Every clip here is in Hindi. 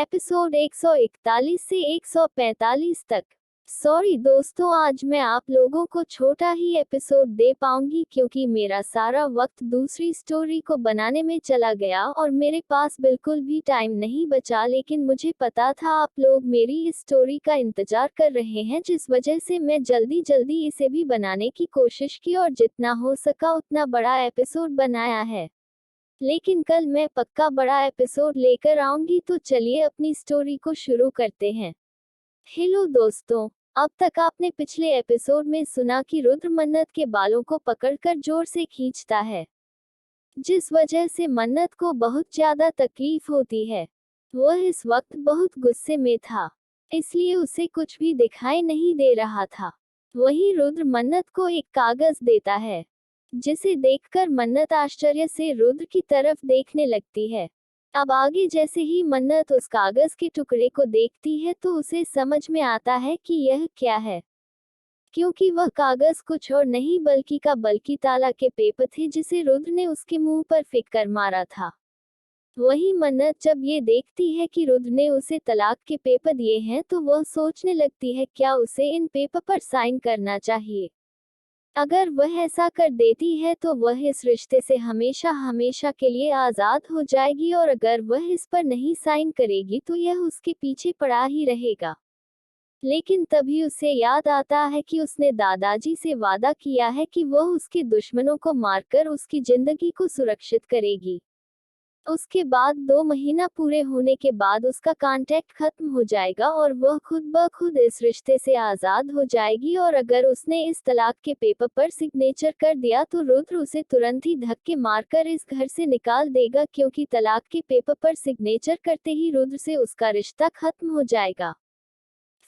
एपिसोड 141 से 145 तक। सॉरी दोस्तों, आज मैं आप लोगों को छोटा ही एपिसोड दे पाऊंगी क्योंकि मेरा सारा वक्त दूसरी स्टोरी को बनाने में चला गया और मेरे पास बिल्कुल भी टाइम नहीं बचा। लेकिन मुझे पता था आप लोग मेरी इस स्टोरी का इंतजार कर रहे हैं, जिस वजह से मैं जल्दी जल्दी इसे भी बनाने की कोशिश की और जितना हो सका उतना बड़ा एपिसोड बनाया है। लेकिन कल मैं पक्का बड़ा एपिसोड लेकर आऊंगी, तो चलिए अपनी स्टोरी को शुरू करते हैं। हेलो दोस्तों, अब तक आपने पिछले एपिसोड में सुना कि रुद्र मन्नत के बालों को पकड़कर जोर से खींचता है, जिस वजह से मन्नत को बहुत ज्यादा तकलीफ होती है। वह इस वक्त बहुत गुस्से में था, इसलिए उसे कुछ भी दिखाई नहीं दे रहा था। वहीं रुद्र मन्नत को एक कागज देता है, जिसे देखकर मन्नत आश्चर्य से रुद्र की तरफ देखने लगती है। अब आगे जैसे ही मन्नत उस कागज के टुकड़े को देखती है तो उसे समझ में आता है कि यह क्या है, क्योंकि वह कागज कुछ और नहीं बल्कि ताला के पेपर थे, जिसे रुद्र ने उसके मुंह पर फेंक कर मारा था। वही मन्नत जब ये देखती है कि रुद्र ने उसे तलाक के पेपर दिए हैं तो वह सोचने लगती है क्या उसे इन पेपर पर साइन करना चाहिए। अगर वह ऐसा कर देती है तो वह इस रिश्ते से हमेशा हमेशा के लिए आज़ाद हो जाएगी, और अगर वह इस पर नहीं साइन करेगी तो यह उसके पीछे पड़ा ही रहेगा। लेकिन तभी उसे याद आता है कि उसने दादाजी से वादा किया है कि वह उसके दुश्मनों को मारकर उसकी जिंदगी को सुरक्षित करेगी। उसके बाद 2 महीना पूरे होने के बाद उसका कांटेक्ट खत्म हो जाएगा और वह खुद ब खुद इस रिश्ते से आज़ाद हो जाएगी। और अगर उसने इस तलाक के पेपर पर सिग्नेचर कर दिया तो रुद्र उसे तुरंत ही धक्के मारकर इस घर से निकाल देगा, क्योंकि तलाक के पेपर पर सिग्नेचर करते ही रुद्र से उसका रिश्ता खत्म हो जाएगा।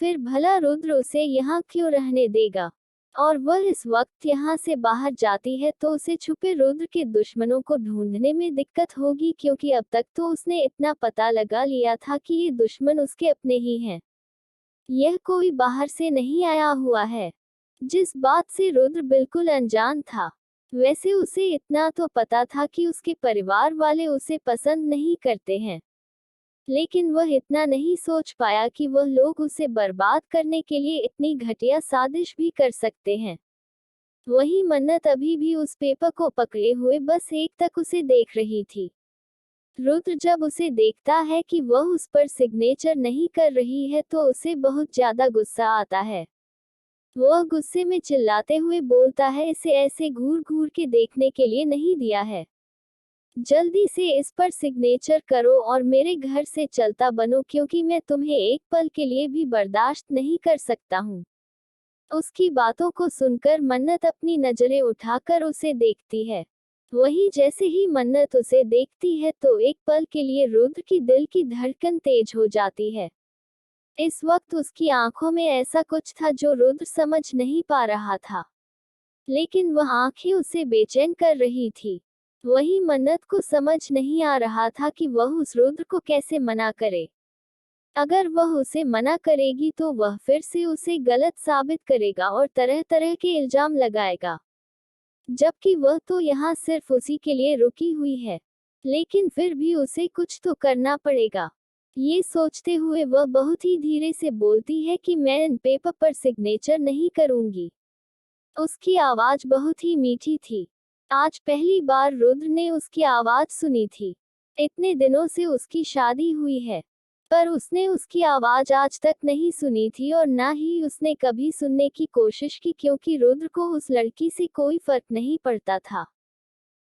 फिर भला रुद्र उसे यहाँ क्यों रहने देगा। और वह इस वक्त यहाँ से बाहर जाती है तो उसे छुपे रुद्र के दुश्मनों को ढूंढने में दिक्कत होगी, क्योंकि अब तक तो उसने इतना पता लगा लिया था कि ये दुश्मन उसके अपने ही हैं। यह कोई बाहर से नहीं आया हुआ है, जिस बात से रुद्र बिल्कुल अनजान था। वैसे उसे इतना तो पता था कि उसके परिवार वाले उसे पसंद नहीं करते हैं, लेकिन वह इतना नहीं सोच पाया कि वह लोग उसे बर्बाद करने के लिए इतनी घटिया साजिश भी कर सकते हैं। वही मन्नत अभी भी उस पेपर को पकड़े हुए बस एक तक उसे देख रही थी। रुद्र जब उसे देखता है कि वह उस पर सिग्नेचर नहीं कर रही है तो उसे बहुत ज्यादा गुस्सा आता है। वह गुस्से में चिल्लाते हुए बोलता है, इसे ऐसे घूर घूर के देखने के लिए नहीं दिया है। जल्दी से इस पर सिग्नेचर करो और मेरे घर से चलता बनो, क्योंकि मैं तुम्हें एक पल के लिए भी बर्दाश्त नहीं कर सकता हूँ। उसकी बातों को सुनकर मन्नत अपनी नजरें उठाकर उसे देखती है। वही जैसे ही मन्नत उसे देखती है तो एक पल के लिए रुद्र की दिल की धड़कन तेज हो जाती है। इस वक्त उसकी आंखों में ऐसा कुछ था जो रुद्र समझ नहीं पा रहा था, लेकिन वह आंखें उसे बेचैन कर रही थी। वही मन्नत को समझ नहीं आ रहा था कि वह उस रुद्र को कैसे मना करे। अगर वह उसे मना करेगी तो वह फिर से उसे गलत साबित करेगा और तरह तरह के इल्जाम लगाएगा, जबकि वह तो यहाँ सिर्फ उसी के लिए रुकी हुई है। लेकिन फिर भी उसे कुछ तो करना पड़ेगा। ये सोचते हुए वह बहुत ही धीरे से बोलती है कि मैं इन पेपर पर सिग्नेचर नहीं करूंगी। उसकी आवाज बहुत ही मीठी थी। आज पहली बार रुद्र ने उसकी आवाज सुनी थी। इतने दिनों से उसकी शादी हुई है, पर उसने उसकी आवाज आज तक नहीं सुनी थी और ना ही उसने कभी सुनने की कोशिश की, क्योंकि रुद्र को उस लड़की से कोई फर्क नहीं पड़ता था।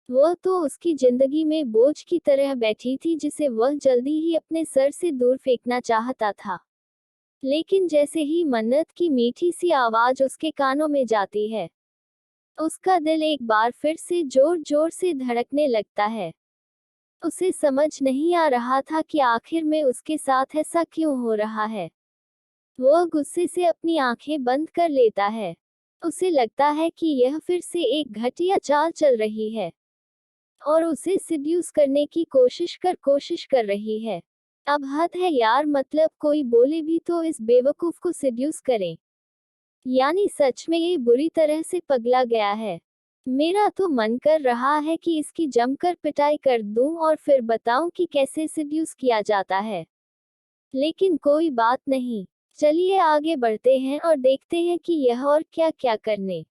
वह तो उसकी जिंदगी में बोझ की तरह बैठी थी, जिसे वह जल्दी ही अपने सर से दूर फेंकना चाहता था। लेकिन जैसे ही मन्नत की मीठी सी आवाज उसके कानों में जाती है, उसका दिल एक बार फिर से जोर जोर से धड़कने लगता है। उसे समझ नहीं आ रहा था कि आखिर में उसके साथ ऐसा क्यों हो रहा है। वह गुस्से से अपनी आंखें बंद कर लेता है। उसे लगता है कि यह फिर से एक घटिया चाल चल रही है और उसे सिड्यूस करने की कोशिश कर रही है। अब हद है यार, मतलब कोई बोले भी तो इस बेवकूफ को सिड्यूस करें। यानी सच में ये बुरी तरह से पगला गया है। मेरा तो मन कर रहा है कि इसकी जमकर पिटाई कर दूं और फिर बताऊं कि कैसे सिड्यूस किया जाता है। लेकिन कोई बात नहीं। चलिए आगे बढ़ते हैं और देखते हैं कि यह और क्या क्या करने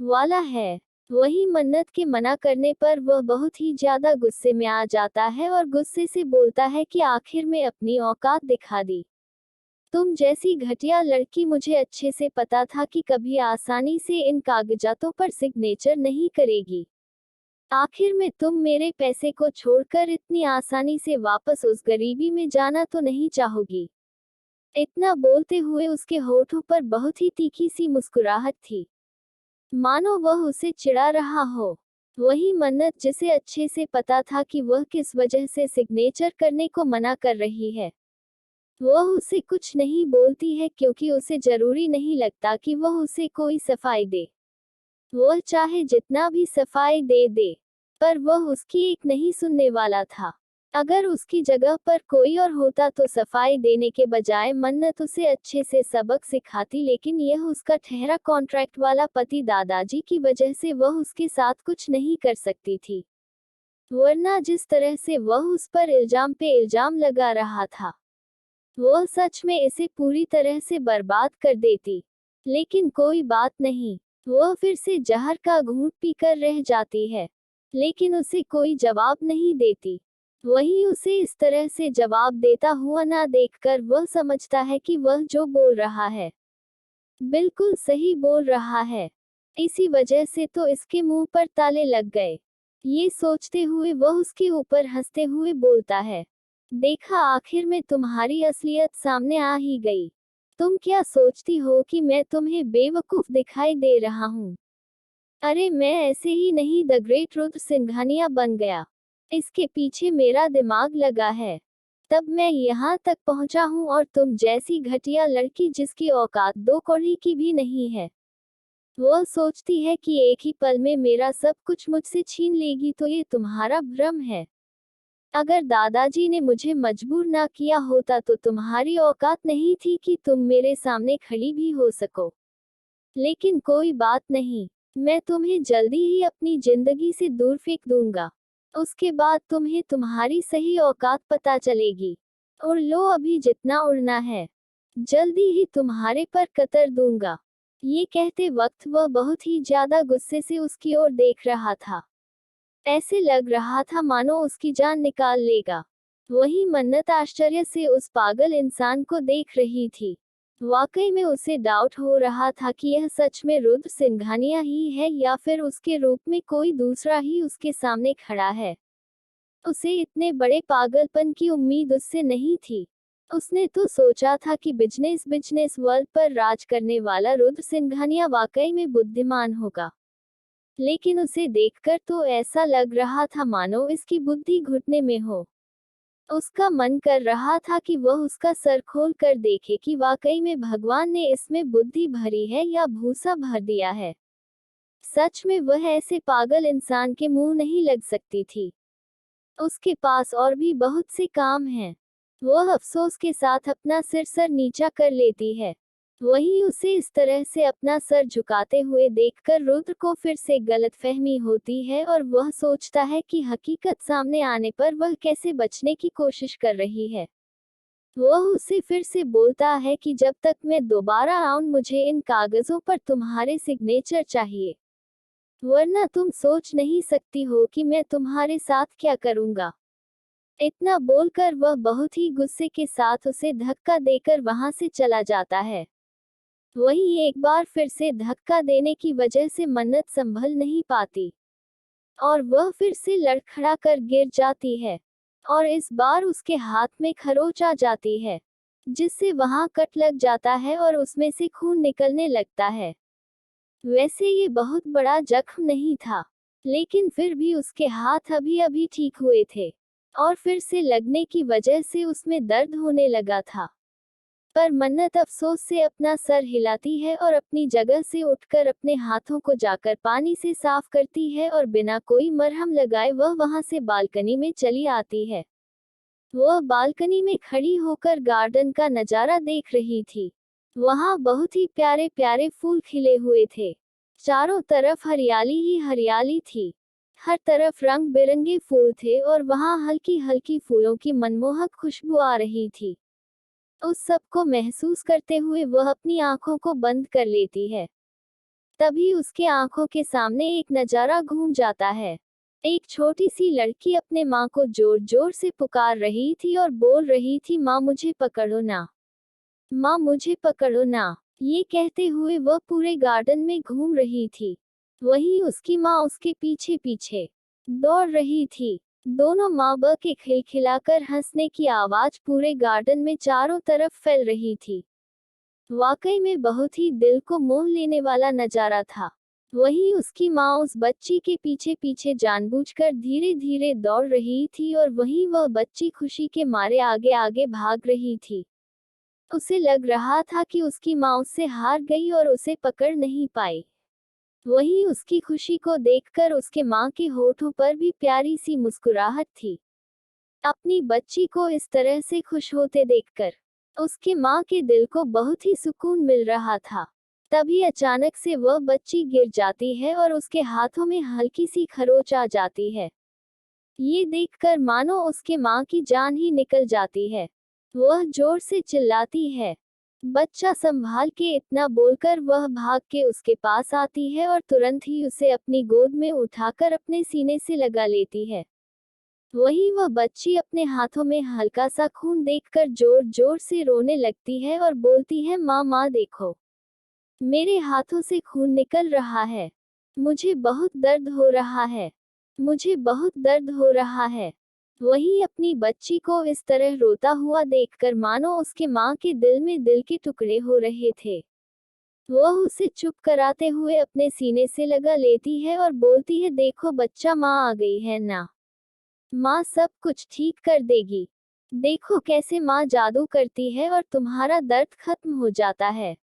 वाला है। वही मन्नत के मना करने पर वह बहुत ही ज्यादा गुस्से में आ जाता है और गुस्से से बोलता है कि आखिर में अपनी औकात दिखा दी। तुम जैसी घटिया लड़की, मुझे अच्छे से पता था कि कभी आसानी से इन कागजातों पर सिग्नेचर नहीं करेगी। आखिर में तुम मेरे पैसे को छोड़कर इतनी आसानी से वापस उस गरीबी में जाना तो नहीं चाहोगी। इतना बोलते हुए उसके होठों पर बहुत ही तीखी सी मुस्कुराहट थी, मानो वह उसे चिढ़ा रहा हो। वही मन्नत, जिसे अच्छे से पता था कि वह किस वजह से सिग्नेचर करने को मना कर रही है, वह उसे कुछ नहीं बोलती है क्योंकि उसे जरूरी नहीं लगता कि वह उसे कोई सफाई दे। वह चाहे जितना भी सफाई दे दे, पर वह उसकी एक नहीं सुनने वाला था। अगर उसकी जगह पर कोई और होता तो सफाई देने के बजाय मन्नत उसे अच्छे से सबक सिखाती, लेकिन यह उसका ठहरा कॉन्ट्रैक्ट वाला पति दादाजी की वजह से वह उसके साथ कुछ नहीं कर सकती थी। वरना जिस तरह से वह उस पर इल्जाम पे इल्जाम लगा रहा था, वह सच में इसे पूरी तरह से बर्बाद कर देती। लेकिन कोई बात नहीं, वह फिर से जहर का घूंट पीकर रह जाती है, लेकिन उसे कोई जवाब नहीं देती। वही उसे इस तरह से जवाब देता हुआ ना देखकर वह समझता है कि वह जो बोल रहा है बिल्कुल सही बोल रहा है। इसी वजह से तो इसके मुंह पर ताले लग गए। ये सोचते हुए वह उसके ऊपर हंसते हुए बोलता है, देखा, आखिर में तुम्हारी असलियत सामने आ ही गई। तुम क्या सोचती हो कि मैं तुम्हें बेवकूफ दिखाई दे रहा हूँ? अरे मैं ऐसे ही नहीं द ग्रेट रुद्र सिंघानिया बन गया। इसके पीछे मेरा दिमाग लगा है। तब मैं यहाँ तक पहुँचा हूँ और तुम जैसी घटिया लड़की जिसकी औकात दो कौड़ी की भी नहीं है, वह सोचती है कि एक ही पल में मेरा सब कुछ मुझसे छीन लेगी, तो ये तुम्हारा भ्रम है। अगर दादाजी ने मुझे मजबूर ना किया होता तो तुम्हारी औकात नहीं थी कि तुम मेरे सामने खड़ी भी हो सको। लेकिन कोई बात नहीं, मैं तुम्हें जल्दी ही अपनी जिंदगी से दूर फेंक दूंगा। उसके बाद तुम्हें तुम्हारी सही औकात पता चलेगी। उड़ लो अभी जितना उड़ना है, जल्दी ही तुम्हारे पर कतर दूंगा। ये कहते वक्त वह बहुत ही ज्यादा गुस्से से उसकी ओर देख रहा था। ऐसे लग रहा था मानो उसकी जान निकाल लेगा। वही मन्नत आश्चर्य से उस पागल इंसान को देख रही थी। वाकई में उसे डाउट हो रहा था कि यह सच में रुद्र सिंघानिया ही है या फिर उसके रूप में कोई दूसरा ही उसके सामने खड़ा है। उसे इतने बड़े पागलपन की उम्मीद उससे नहीं थी। उसने तो सोचा था कि बिजनेस वर्ल्ड पर राज करने वाला रुद्र सिंघानिया वाकई में बुद्धिमान होगा, लेकिन उसे देखकर तो ऐसा लग रहा था मानो इसकी बुद्धि घुटने में हो। उसका मन कर रहा था कि वह उसका सर खोल कर देखे कि वाकई में भगवान ने इसमें बुद्धि भरी है या भूसा भर दिया है। सच में वह ऐसे पागल इंसान के मुंह नहीं लग सकती थी। उसके पास और भी बहुत से काम हैं। वह अफसोस के साथ अपना सिर सर नीचा कर लेती है। वहीं उसे इस तरह से अपना सर झुकाते हुए देखकर रुद्र को फिर से गलतफहमी होती है और वह सोचता है कि हकीकत सामने आने पर वह कैसे बचने की कोशिश कर रही है। वह उसे फिर से बोलता है कि जब तक मैं दोबारा आऊं मुझे इन कागजों पर तुम्हारे सिग्नेचर चाहिए, वरना तुम सोच नहीं सकती हो कि मैं तुम्हारे साथ क्या करूंगा। इतना बोलकर वह बहुत ही गुस्से के साथ उसे धक्का देकर वहां से चला जाता है। वहीं एक बार फिर से धक्का देने की वजह से मन्नत संभल नहीं पाती और वह फिर से लड़खड़ा कर गिर जाती है और इस बार उसके हाथ में खरोंच आ जाती है, जिससे वहां कट लग जाता है और उसमें से खून निकलने लगता है। वैसे ये बहुत बड़ा जख्म नहीं था, लेकिन फिर भी उसके हाथ अभी अभी ठीक हुए थे और फिर से लगने की वजह से उसमें दर्द होने लगा था। पर मन्नत अफसोस से अपना सर हिलाती है और अपनी जगह से उठकर अपने हाथों को जाकर पानी से साफ करती है और बिना कोई मरहम लगाए वह वहां से बालकनी में चली आती है। वह बालकनी में खड़ी होकर गार्डन का नजारा देख रही थी। वहां बहुत ही प्यारे प्यारे फूल खिले हुए थे। चारों तरफ हरियाली ही हरियाली थी। हर तरफ रंग बिरंगे फूल थे और वहां हल्की हल्की फूलों की मनमोहक खुशबू आ रही थी। उस सब को महसूस करते हुए वह अपनी आंखों को बंद कर लेती है। तभी उसके आंखों के सामने एक नजारा घूम जाता है। एक छोटी सी लड़की अपने माँ को जोर जोर से पुकार रही थी और बोल रही थी, माँ मुझे पकड़ो ना, माँ मुझे पकड़ो ना। ये कहते हुए वह पूरे गार्डन में घूम रही थी। वहीं उसकी माँ उसके पीछे पीछे दौड़ रही थी। दोनों माँ बाप के खिलखिलाकर हंसने की आवाज पूरे गार्डन में चारों तरफ फैल रही थी। वाकई में बहुत ही दिल को मोह लेने वाला नजारा था। वहीं उसकी माँ उस बच्ची के पीछे पीछे जानबूझकर धीरे धीरे दौड़ रही थी और वहीं वह बच्ची खुशी के मारे आगे आगे भाग रही थी। उसे लग रहा था कि उसकी माँ उससे हार गई और उसे पकड़ नहीं पाई। वहीं उसकी खुशी को देखकर उसके माँ के होठों पर भी प्यारी सी मुस्कुराहट थी। अपनी बच्ची को इस तरह से खुश होते देखकर उसके माँ के दिल को बहुत ही सुकून मिल रहा था। तभी अचानक से वह बच्ची गिर जाती है और उसके हाथों में हल्की सी खरोच आ जाती है। ये देखकर मानो उसके माँ की जान ही निकल जाती है। वह जोर से चिल्लाती है। बच्चा संभाल के, इतना बोलकर वह भाग के उसके पास आती है और तुरंत ही उसे अपनी गोद में उठाकर अपने सीने से लगा लेती है। वहीं वह बच्ची अपने हाथों में हल्का सा खून देखकर जोर जोर से रोने लगती है और बोलती है, माँ माँ देखो, मेरे हाथों से खून निकल रहा है, मुझे बहुत दर्द हो रहा है, मुझे बहुत दर्द हो रहा है। वहीं अपनी बच्ची को इस तरह रोता हुआ देखकर मानो उसके माँ के दिल में दिल के टुकड़े हो रहे थे। वह उसे चुप कराते हुए अपने सीने से लगा लेती है और बोलती है, देखो बच्चा, माँ आ गई है ना, माँ सब कुछ ठीक कर देगी। देखो कैसे माँ जादू करती है और तुम्हारा दर्द खत्म हो जाता है।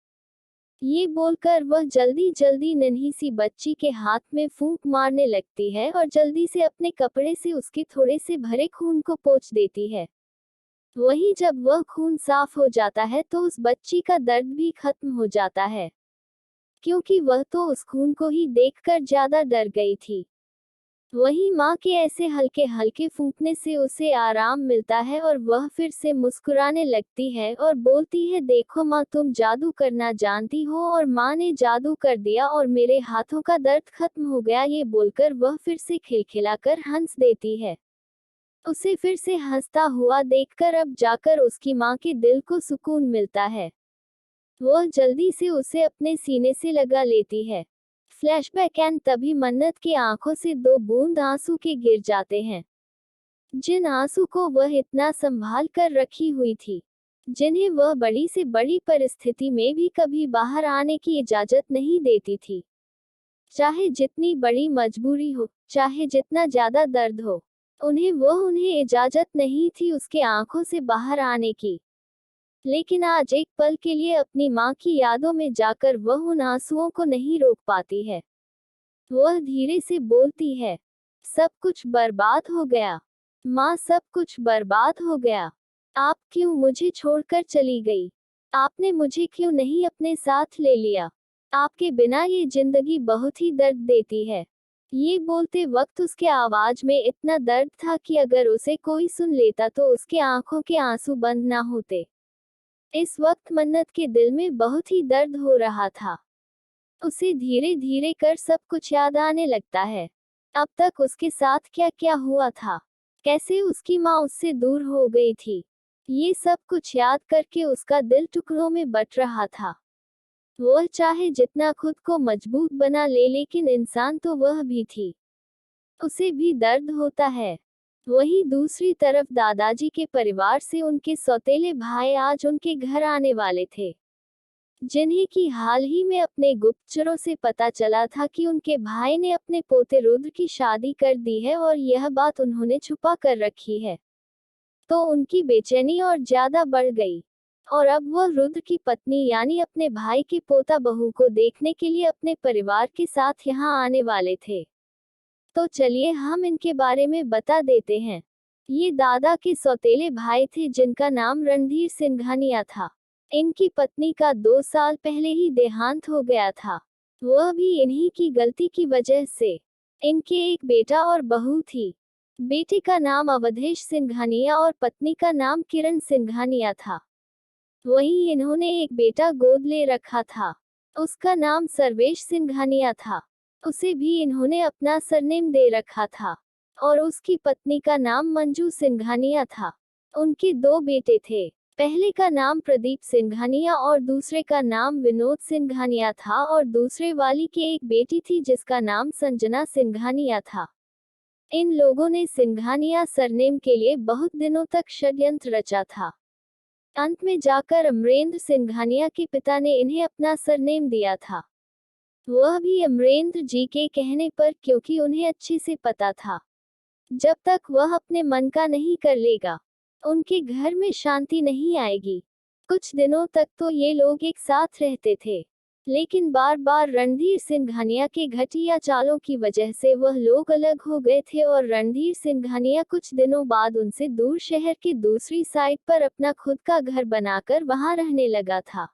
ये बोलकर वह जल्दी जल्दी नन्ही सी बच्ची के हाथ में फूंक मारने लगती है और जल्दी से अपने कपड़े से उसके थोड़े से भरे खून को पोंछ देती है। वहीं जब वह खून साफ हो जाता है तो उस बच्ची का दर्द भी खत्म हो जाता है, क्योंकि वह तो उस खून को ही देखकर ज्यादा डर गई थी। वहीं माँ के ऐसे हल्के हल्के फूंकने से उसे आराम मिलता है और वह फिर से मुस्कुराने लगती है और बोलती है, देखो माँ, तुम जादू करना जानती हो और माँ ने जादू कर दिया और मेरे हाथों का दर्द खत्म हो गया। ये बोलकर वह फिर से खिलखिलाकर हंस देती है। उसे फिर से हंसता हुआ देखकर अब जाकर उसकी माँ के दिल को सुकून मिलता है। वह जल्दी से उसे अपने सीने से लगा लेती है। फ्लैशबैक एंड तभी मन्नत की आंखों से दो बूंद आंसू के गिर जाते हैं, जिन आंसू को वह इतना संभाल कर रखी हुई थी, जिन्हें वह बड़ी से बड़ी परिस्थिति में भी कभी बाहर आने की इजाजत नहीं देती थी। चाहे जितनी बड़ी मजबूरी हो, चाहे जितना ज्यादा दर्द हो, उन्हें इजाजत नहीं थी उसके आंखों से बाहर आने की। लेकिन आज एक पल के लिए अपनी माँ की यादों में जाकर वह उन आंसुओं को नहीं रोक पाती है। वह धीरे से बोलती है, सब कुछ बर्बाद हो गया, माँ सब कुछ बर्बाद हो गया। आप क्यों मुझे छोड़कर चली गई? आपने मुझे क्यों नहीं अपने साथ ले लिया? आपके बिना ये जिंदगी बहुत ही दर्द देती है। ये बोलते वक्त उसके आवाज में इतना दर्द था कि अगर उसे कोई सुन लेता तो उसके आंखों के आंसू बंद ना होते। इस वक्त मन्नत के दिल में बहुत ही दर्द हो रहा था। उसे धीरे धीरे कर सब कुछ याद आने लगता है। अब तक उसके साथ क्या क्या हुआ था, कैसे उसकी माँ उससे दूर हो गई थी, ये सब कुछ याद करके उसका दिल टुकड़ों में बट रहा था। वह चाहे जितना खुद को मजबूत बना ले, लेकिन इंसान तो वह भी थी, उसे भी दर्द होता है। वहीं दूसरी तरफ दादाजी के परिवार से उनके सौतेले भाई आज उनके घर आने वाले थे, जिन्हें कि हाल ही में अपने गुप्तचरों से पता चला था कि उनके भाई ने अपने पोते रुद्र की शादी कर दी है और यह बात उन्होंने छुपा कर रखी है। तो उनकी बेचैनी और ज्यादा बढ़ गई और अब वह रुद्र की पत्नी यानी अपने भाई के पोता बहू को देखने के लिए अपने परिवार के साथ यहाँ आने वाले थे। तो चलिए हम इनके बारे में बता देते हैं। ये दादा के सौतेले भाई थे जिनका नाम रणधीर सिंघानिया था। इनकी पत्नी का 2 साल पहले ही देहांत हो गया था, वह भी इन्हीं की गलती की वजह से। इनके एक बेटा और बहू थी। बेटे का नाम अवधेश सिंघानिया और पत्नी का नाम किरण सिंघानिया था। वहीं इन्होंने एक बेटा गोद ले रखा था। उसका नाम सर्वेश सिंघानिया था। उसे भी इन्होंने अपना सरनेम दे रखा था और उसकी पत्नी का नाम मंजू सिंघानिया था। उनके दो बेटे थे। पहले का नाम प्रदीप सिंघानिया और दूसरे का नाम विनोद सिंघानिया था और दूसरे वाली की एक बेटी थी जिसका नाम संजना सिंघानिया था। इन लोगों ने सिंघानिया सरनेम के लिए बहुत दिनों तक षड्यंत्र रचा था। अंत में जाकर अमरेंद्र सिंघानिया के पिता ने इन्हें अपना सरनेम दिया था, वह भी अमरेंद्र जी के कहने पर, क्योंकि उन्हें अच्छे से पता था जब तक वह अपने मन का नहीं कर लेगा उनके घर में शांति नहीं आएगी। कुछ दिनों तक तो ये लोग एक साथ रहते थे, लेकिन बार बार रणधीर सिंघानिया के घटिया चालों की वजह से वह लोग अलग हो गए थे और रणधीर सिंघानिया कुछ दिनों बाद उनसे दूर शहर की दूसरी साइड पर अपना खुद का घर बनाकर वहां रहने लगा था,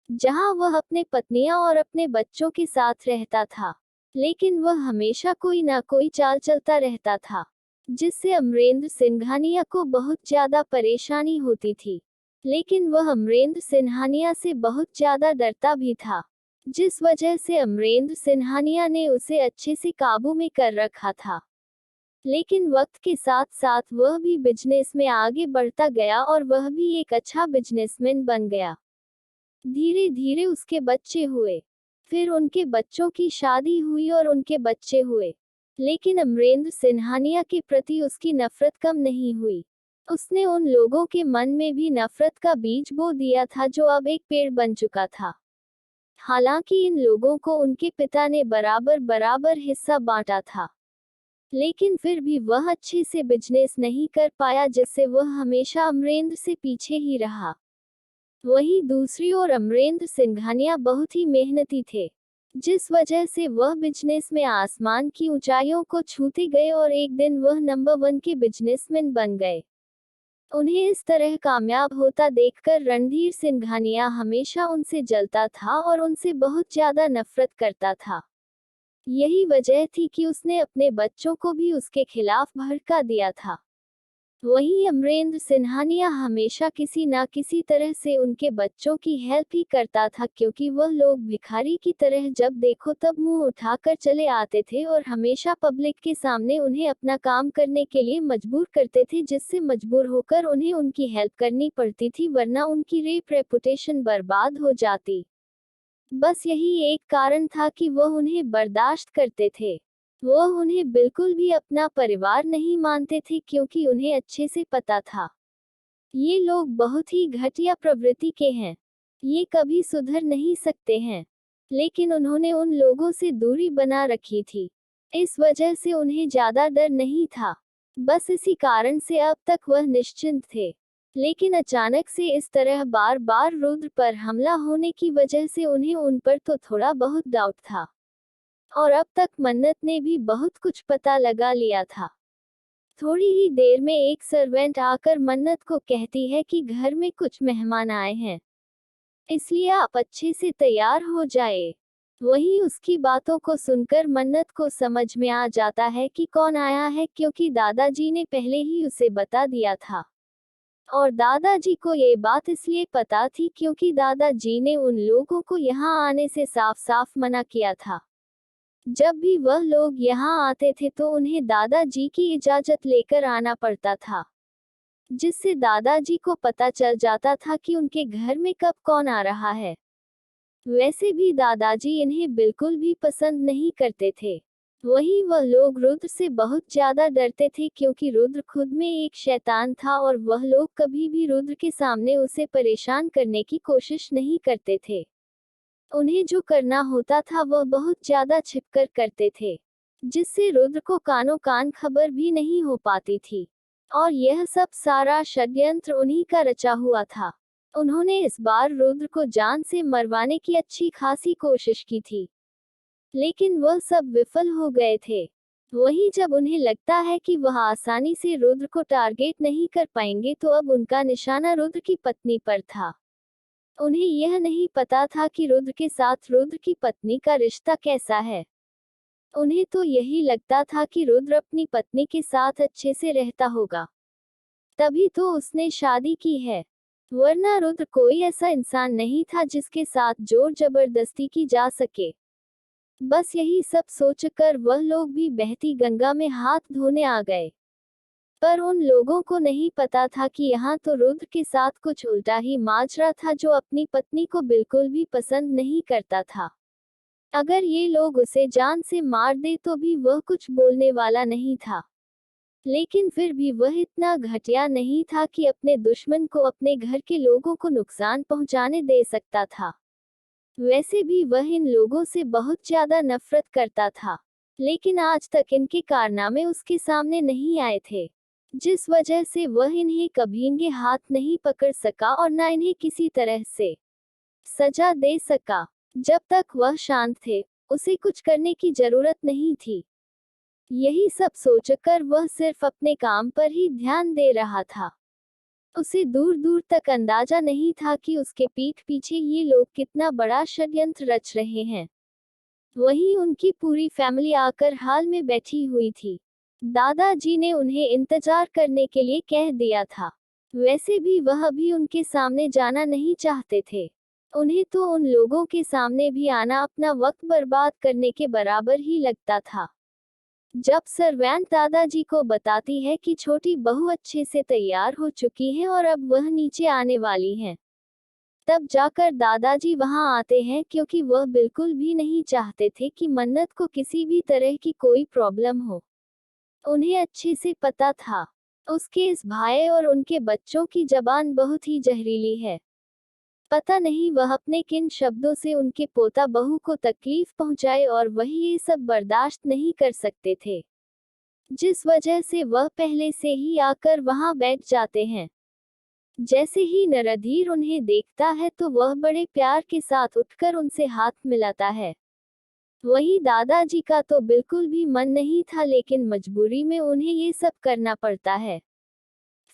जहां वह अपने पत्नियां और अपने बच्चों के साथ रहता था। लेकिन वह हमेशा कोई ना कोई चाल चलता रहता था, जिससे अमरेंद्र सिंघानिया को बहुत ज्यादा परेशानी होती थी। लेकिन वह अमरेंद्र सिंघानिया से बहुत ज्यादा डरता भी था, जिस वजह से अमरेंद्र सिंघानिया ने उसे अच्छे से काबू में कर रखा था। लेकिन वक्त के साथ साथ वह भी बिजनेस में आगे बढ़ता गया और वह भी एक अच्छा बिजनेसमैन बन गया। धीरे धीरे उसके बच्चे हुए, फिर उनके बच्चों की शादी हुई और उनके बच्चे हुए। लेकिन अमरेंद्र सिंघानिया के प्रति उसकी नफरत कम नहीं हुई। उसने उन लोगों के मन में भी नफरत का बीज बो दिया था जो अब एक पेड़ बन चुका था। हालांकि इन लोगों को उनके पिता ने बराबर बराबर हिस्सा बांटा था, लेकिन फिर भी वह अच्छे से बिजनेस नहीं कर पाया, जिससे वह हमेशा अमरेंद्र से पीछे ही रहा। वहीं दूसरी ओर अमरेंद्र सिंघानिया बहुत ही मेहनती थे, जिस वजह से वह बिजनेस में आसमान की ऊंचाइयों को छूते गए और एक दिन वह नंबर 1 के बिजनेसमैन बन गए। उन्हें इस तरह कामयाब होता देखकर रणधीर सिंघानिया हमेशा उनसे जलता था और उनसे बहुत ज्यादा नफरत करता था। यही वजह थी कि उसने अपने बच्चों को भी उसके खिलाफ भड़का दिया था। वहीं अमरेंद्र सिंघानिया हमेशा किसी ना किसी तरह से उनके बच्चों की हेल्प ही करता था, क्योंकि वह लोग भिखारी की तरह जब देखो तब मुंह उठाकर चले आते थे और हमेशा पब्लिक के सामने उन्हें अपना काम करने के लिए मजबूर करते थे, जिससे मजबूर होकर उन्हें उनकी हेल्प करनी पड़ती थी, वरना उनकी रेपुटेशन बर्बाद हो जाती। बस यही एक कारण था कि वह उन्हें बर्दाश्त करते थे। वह उन्हें बिल्कुल भी अपना परिवार नहीं मानते थे, क्योंकि उन्हें अच्छे से पता था ये लोग बहुत ही घटिया प्रवृत्ति के हैं, ये कभी सुधर नहीं सकते हैं। लेकिन उन्होंने उन लोगों से दूरी बना रखी थी, इस वजह से उन्हें ज्यादा डर नहीं था। बस इसी कारण से अब तक वह निश्चिंत थे। लेकिन अचानक से इस तरह बार बार रुद्र पर हमला होने की वजह से उन्हें उन पर तो थोड़ा बहुत डाउट था, और अब तक मन्नत ने भी बहुत कुछ पता लगा लिया था। थोड़ी ही देर में एक सर्वेंट आकर मन्नत को कहती है कि घर में कुछ मेहमान आए हैं, इसलिए आप अच्छे से तैयार हो जाए। वहीं उसकी बातों को सुनकर मन्नत को समझ में आ जाता है कि कौन आया है, क्योंकि दादाजी ने पहले ही उसे बता दिया था। और दादाजी को ये बात इसलिए पता थी क्योंकि दादाजी ने उन लोगों को यहाँ आने से साफ साफ मना किया था। जब भी वह लोग यहाँ आते थे तो उन्हें दादाजी की इजाजत लेकर आना पड़ता था, जिससे दादाजी को पता चल जाता था कि उनके घर में कब कौन आ रहा है। वैसे भी दादाजी इन्हें बिल्कुल भी पसंद नहीं करते थे। वहीं वह लोग रुद्र से बहुत ज्यादा डरते थे, क्योंकि रुद्र खुद में एक शैतान था और वह लोग कभी भी रुद्र के सामने उसे परेशान करने की कोशिश नहीं करते थे। उन्हें जो करना होता था वह बहुत ज्यादा छिपकर करते थे, जिससे रुद्र को कानों कान खबर भी नहीं हो पाती थी। और यह सब सारा षड्यंत्र उन्हीं का रचा हुआ था। उन्होंने इस बार रुद्र को जान से मरवाने की अच्छी खासी कोशिश की थी, लेकिन वह सब विफल हो गए थे। वहीं जब उन्हें लगता है कि वह आसानी से रुद्र को टारगेट नहीं कर पाएंगे, तो अब उनका निशाना रुद्र की पत्नी पर था। उन्हें यह नहीं पता था कि रुद्र के साथ रुद्र की पत्नी का रिश्ता कैसा है। उन्हें तो यही लगता था कि रुद्र अपनी पत्नी के साथ अच्छे से रहता होगा, तभी तो उसने शादी की है। वरना रुद्र कोई ऐसा इंसान नहीं था जिसके साथ जोर जबरदस्ती की जा सके। बस यही सब सोचकर वह लोग भी बहती गंगा में हाथ धोने आ गए। पर उन लोगों को नहीं पता था कि यहाँ तो रुद्र के साथ कुछ उल्टा ही माजरा था, जो अपनी पत्नी को बिल्कुल भी पसंद नहीं करता था। अगर ये लोग उसे जान से मार दे तो भी वह कुछ बोलने वाला नहीं था। लेकिन फिर भी वह इतना घटिया नहीं था कि अपने दुश्मन को अपने घर के लोगों को नुकसान पहुंचाने दे सकता था। वैसे भी वह इन लोगों से बहुत ज्यादा नफरत करता था, लेकिन आज तक इनके कारनामे उसके सामने नहीं आए थे, जिस वजह से वह इन्हें कभी इनके हाथ नहीं पकड़ सका और न इन्हें किसी तरह से सजा दे सका। जब तक वह शांत थे, उसे कुछ करने की जरूरत नहीं थी। यही सब सोचकर वह सिर्फ अपने काम पर ही ध्यान दे रहा था। उसे दूर दूर तक अंदाजा नहीं था कि उसके पीठ पीछे ये लोग कितना बड़ा षड्यंत्र रच रहे हैं। वहीं उनकी पूरी फैमिली आकर हाल में बैठी हुई थी। दादाजी ने उन्हें इंतजार करने के लिए कह दिया था। वैसे भी वह अभी उनके सामने जाना नहीं चाहते थे। उन्हें तो उन लोगों के सामने भी आना अपना वक्त बर्बाद करने के बराबर ही लगता था। जब सर्वेंट दादाजी को बताती है कि छोटी बहू अच्छे से तैयार हो चुकी है और अब वह नीचे आने वाली हैं, तब जाकर दादाजी वहां आते हैं, क्योंकि वह बिल्कुल भी नहीं चाहते थे कि मन्नत को किसी भी तरह की कोई प्रॉब्लम हो। उन्हें अच्छे से पता था, उसके इस भाई और उनके बच्चों की जबान बहुत ही जहरीली है। पता नहीं वह अपने किन शब्दों से उनके पोता बहू को तकलीफ पहुंचाए, और वह ये सब बर्दाश्त नहीं कर सकते थे, जिस वजह से वह पहले से ही आकर वहां बैठ जाते हैं। जैसे ही नरधीर उन्हें देखता है तो वह बड़े प्यार के साथ उठकर उनसे हाथ मिलाता है। वहीं दादाजी का तो बिल्कुल भी मन नहीं था, लेकिन मजबूरी में उन्हें ये सब करना पड़ता है।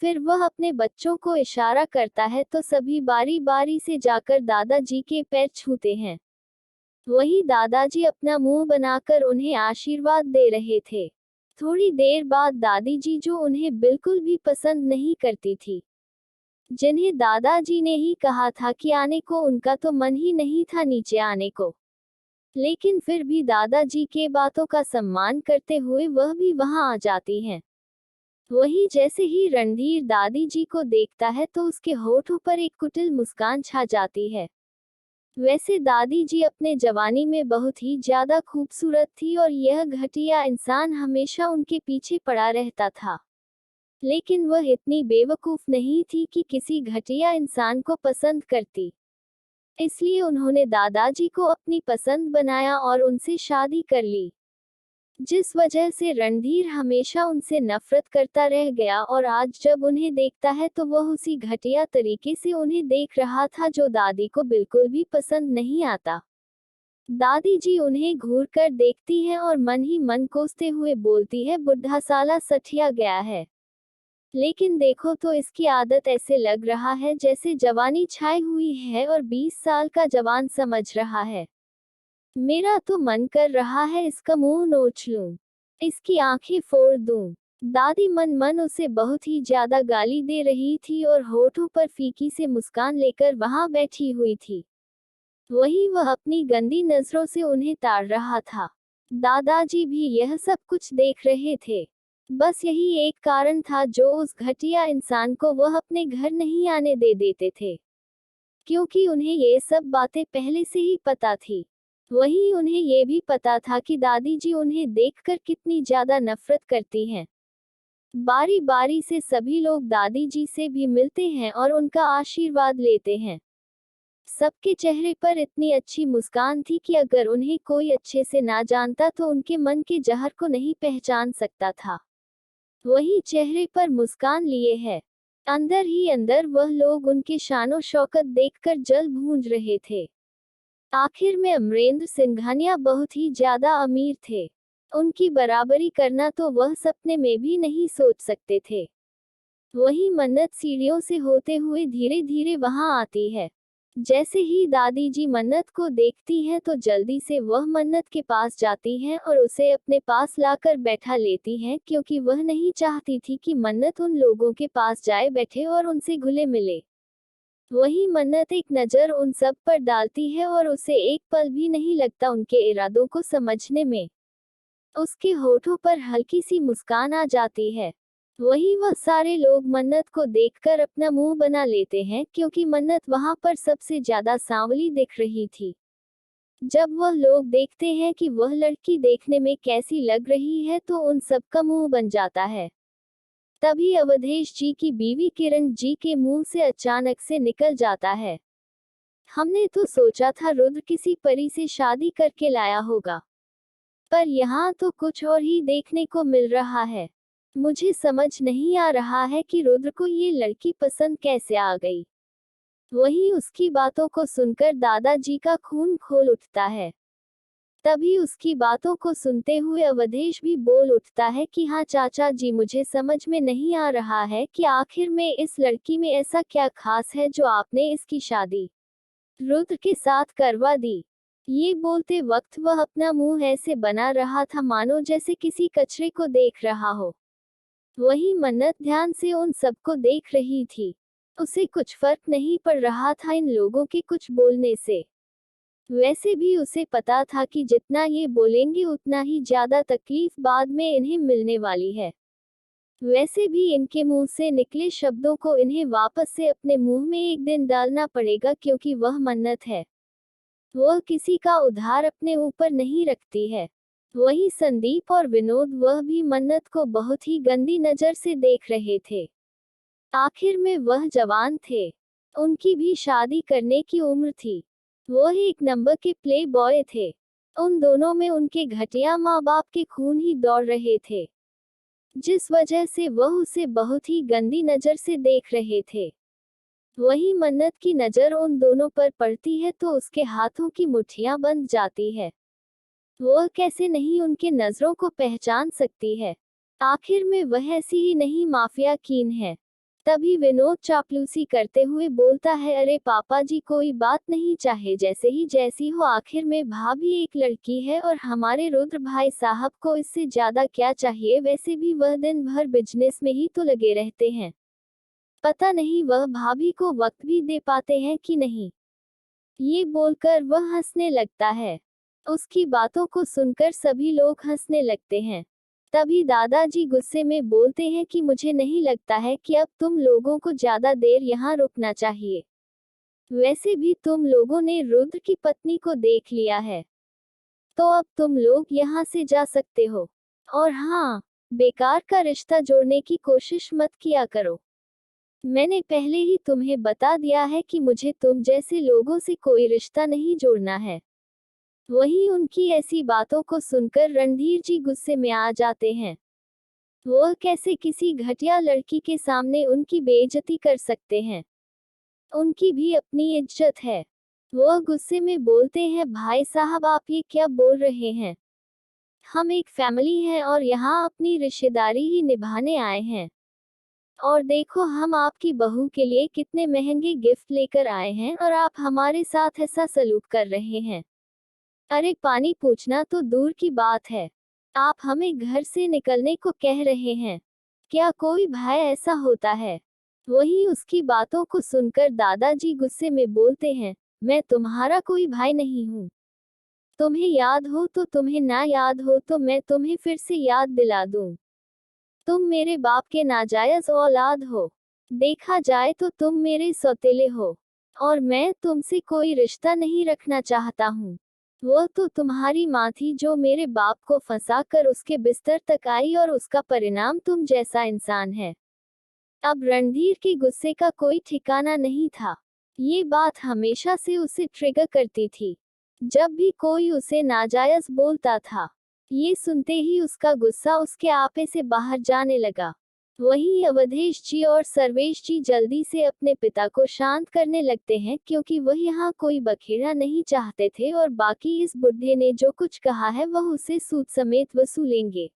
फिर वह अपने बच्चों को इशारा करता है तो सभी बारी बारी से जाकर दादाजी के पैर छूते हैं। वहीं दादाजी अपना मुंह बनाकर उन्हें आशीर्वाद दे रहे थे। थोड़ी देर बाद दादी जी, जो उन्हें बिल्कुल भी पसंद नहीं करती थी, जिन्हें दादाजी ने ही कहा था कि आने को, उनका तो मन ही नहीं था नीचे आने को, लेकिन फिर भी दादाजी के बातों का सम्मान करते हुए वह भी वहां आ जाती हैं। वहीं जैसे ही रणधीर दादी जी को देखता है तो उसके होठों पर एक कुटिल मुस्कान छा जाती है। वैसे दादी जी अपने जवानी में बहुत ही ज्यादा खूबसूरत थी और यह घटिया इंसान हमेशा उनके पीछे पड़ा रहता था। लेकिन वह इतनी बेवकूफ नहीं थी कि किसी घटिया इंसान को पसंद करती। इसलिए उन्होंने दादाजी को अपनी पसंद बनाया और उनसे शादी कर ली, जिस वजह से रणधीर हमेशा उनसे नफरत करता रह गया, और आज जब उन्हें देखता है तो वह उसी घटिया तरीके से उन्हें देख रहा था जो दादी को बिल्कुल भी पसंद नहीं आता। दादी जी उन्हें घूर कर देखती है और मन ही मन कोसते हुए बोलती है, बुढ़ा साला सठिया गया है। लेकिन देखो तो इसकी आदत ऐसे लग रहा है जैसे जवानी छाई हुई है और 20 साल का जवान समझ रहा है। मेरा तो मन कर रहा है इसका मुंह नोच लूं, इसकी आंखें फोड़ दूं। दादी मन मन उसे बहुत ही ज्यादा गाली दे रही थी और होठों पर फीकी से मुस्कान लेकर वहां बैठी हुई थी। वहीं वह अपनी गंदी नजरों से उन्हें ताड़ रहा था। दादाजी भी यह सब कुछ देख रहे थे। बस यही एक कारण था जो उस घटिया इंसान को वह अपने घर नहीं आने दे देते थे, क्योंकि उन्हें ये सब बातें पहले से ही पता थी। वहीं उन्हें ये भी पता था कि दादी जी उन्हें देखकर कितनी ज्यादा नफरत करती हैं। बारी बारी से सभी लोग दादी जी से भी मिलते हैं और उनका आशीर्वाद लेते हैं। सबके चेहरे पर इतनी अच्छी मुस्कान थी कि अगर उन्हें कोई अच्छे से ना जानता तो उनके मन के जहर को नहीं पहचान सकता था। वही चेहरे पर मुस्कान लिए है, अंदर ही अंदर वह लोग उनके शानो शौकत देखकर जल भूंज रहे थे। आखिर में अमरेंद्र सिंघानिया बहुत ही ज्यादा अमीर थे। उनकी बराबरी करना तो वह सपने में भी नहीं सोच सकते थे। वही मन्नत सीढ़ियों से होते हुए धीरे धीरे वहां आती है। जैसे ही दादी जी मन्नत को देखती हैं तो जल्दी से वह मन्नत के पास जाती हैं और उसे अपने पास लाकर बैठा लेती हैं, क्योंकि वह नहीं चाहती थी कि मन्नत उन लोगों के पास जाए बैठे और उनसे घुले मिले। वही मन्नत एक नज़र उन सब पर डालती है और उसे एक पल भी नहीं लगता उनके इरादों को समझने में। उसके होठों पर हल्की सी मुस्कान आ जाती है। वही वह सारे लोग मन्नत को देखकर अपना मुंह बना लेते हैं क्योंकि मन्नत वहां पर सबसे ज्यादा सांवली दिख रही थी। जब वह लोग देखते हैं कि वह लड़की देखने में कैसी लग रही है तो उन सबका मुंह बन जाता है। तभी अवधेश जी की बीवी किरण जी के मुंह से अचानक से निकल जाता है, हमने तो सोचा था रुद्र किसी परी से शादी करके लाया होगा, पर यहाँ तो कुछ और ही देखने को मिल रहा है। मुझे समझ नहीं आ रहा है कि रुद्र को ये लड़की पसंद कैसे आ गई। वहीं उसकी बातों को सुनकर दादाजी का खून खोल उठता है। तभी उसकी बातों को सुनते हुए अवधेश भी बोल उठता है कि हाँ चाचा जी, मुझे समझ में नहीं आ रहा है कि आखिर में इस लड़की में ऐसा क्या खास है जो आपने इसकी शादी रुद्र के साथ करवा दी। ये बोलते वक्त वह अपना मुंह ऐसे बना रहा था मानो जैसे किसी कचरे को देख रहा हो। वही मन्नत ध्यान से उन सबको देख रही थी। उसे कुछ फर्क नहीं पड़ रहा था इन लोगों के कुछ बोलने से। वैसे भी उसे पता था कि जितना ये बोलेंगे उतना ही ज्यादा तकलीफ बाद में इन्हें मिलने वाली है। वैसे भी इनके मुंह से निकले शब्दों को इन्हें वापस से अपने मुंह में एक दिन डालना पड़ेगा क्योंकि वह मन्नत है। वह किसी का उधार अपने ऊपर नहीं रखती है। वही संदीप और विनोद, वह भी मन्नत को बहुत ही गंदी नजर से देख रहे थे। आखिर में वह जवान थे, उनकी भी शादी करने की उम्र थी। वह एक नंबर के प्ले बॉय थे। उन दोनों में उनके घटिया माँ बाप के खून ही दौड़ रहे थे, जिस वजह से वह उसे बहुत ही गंदी नजर से देख रहे थे। वही मन्नत की नजर उन दोनों पर पड़ती है तो उसके हाथों की मुट्ठियां बंध जाती है। वह कैसे नहीं उनके नजरों को पहचान सकती है। आखिर में वह ऐसी ही नहीं माफिया कीन है। तभी विनोद चापलूसी करते हुए बोलता है, अरे पापा जी कोई बात नहीं, चाहे जैसे ही जैसी हो, आखिर में भाभी एक लड़की है और हमारे रुद्र भाई साहब को इससे ज्यादा क्या चाहिए। वैसे भी वह दिन भर बिजनेस में ही तो लगे रहते हैं, पता नहीं वह भाभी को वक्त भी दे पाते हैं कि नहीं। ये बोलकर वह हंसने लगता है। उसकी बातों को सुनकर सभी लोग हंसने लगते हैं। तभी दादाजी गुस्से में बोलते हैं कि मुझे नहीं लगता है कि अब तुम लोगों को ज्यादा देर यहाँ रुकना चाहिए। वैसे भी तुम लोगों ने रुद्र की पत्नी को देख लिया है, तो अब तुम लोग यहाँ से जा सकते हो। और हाँ, बेकार का रिश्ता जोड़ने की कोशिश मत किया करो। मैंने पहले ही तुम्हें बता दिया है कि मुझे तुम जैसे लोगों से कोई रिश्ता नहीं जोड़ना है। वहीं उनकी ऐसी बातों को सुनकर रणधीर जी गुस्से में आ जाते हैं। वह कैसे किसी घटिया लड़की के सामने उनकी बेइज्जती कर सकते हैं। उनकी भी अपनी इज्जत है। वह गुस्से में बोलते हैं, भाई साहब आप ये क्या बोल रहे हैं। हम एक फैमिली हैं और यहाँ अपनी रिश्तेदारी ही निभाने आए हैं। और देखो हम आपकी बहू के लिए कितने महंगे गिफ्ट लेकर आए हैं और आप हमारे साथ ऐसा सलूक कर रहे हैं। अरे पानी पूछना तो दूर की बात है, आप हमें घर से निकलने को कह रहे हैं। क्या कोई भाई ऐसा होता है। वही उसकी बातों को सुनकर दादाजी गुस्से में बोलते हैं, मैं तुम्हारा कोई भाई नहीं हूँ। तुम्हें याद हो तो तुम्हें ना याद हो तो मैं तुम्हें फिर से याद दिला दूं। तुम मेरे बाप के नाजायज औलाद हो। देखा जाए तो तुम मेरे सौतेले हो और मैं तुमसे कोई रिश्ता नहीं रखना चाहता हूँ। वह तो तुम्हारी माँ थी जो मेरे बाप को फंसा कर उसके बिस्तर तक आई और उसका परिणाम तुम जैसा इंसान है। अब रणधीर के गुस्से का कोई ठिकाना नहीं था। ये बात हमेशा से उसे ट्रिगर करती थी, जब भी कोई उसे नाजायज बोलता था। ये सुनते ही उसका गुस्सा उसके आपे से बाहर जाने लगा। वहीं अवधेश जी और सर्वेश जी जल्दी से अपने पिता को शांत करने लगते हैं क्योंकि वह यहाँ कोई बखेड़ा नहीं चाहते थे और बाकी इस बुढ़े ने जो कुछ कहा है वह उसे सूद समेत वसूलेंगे।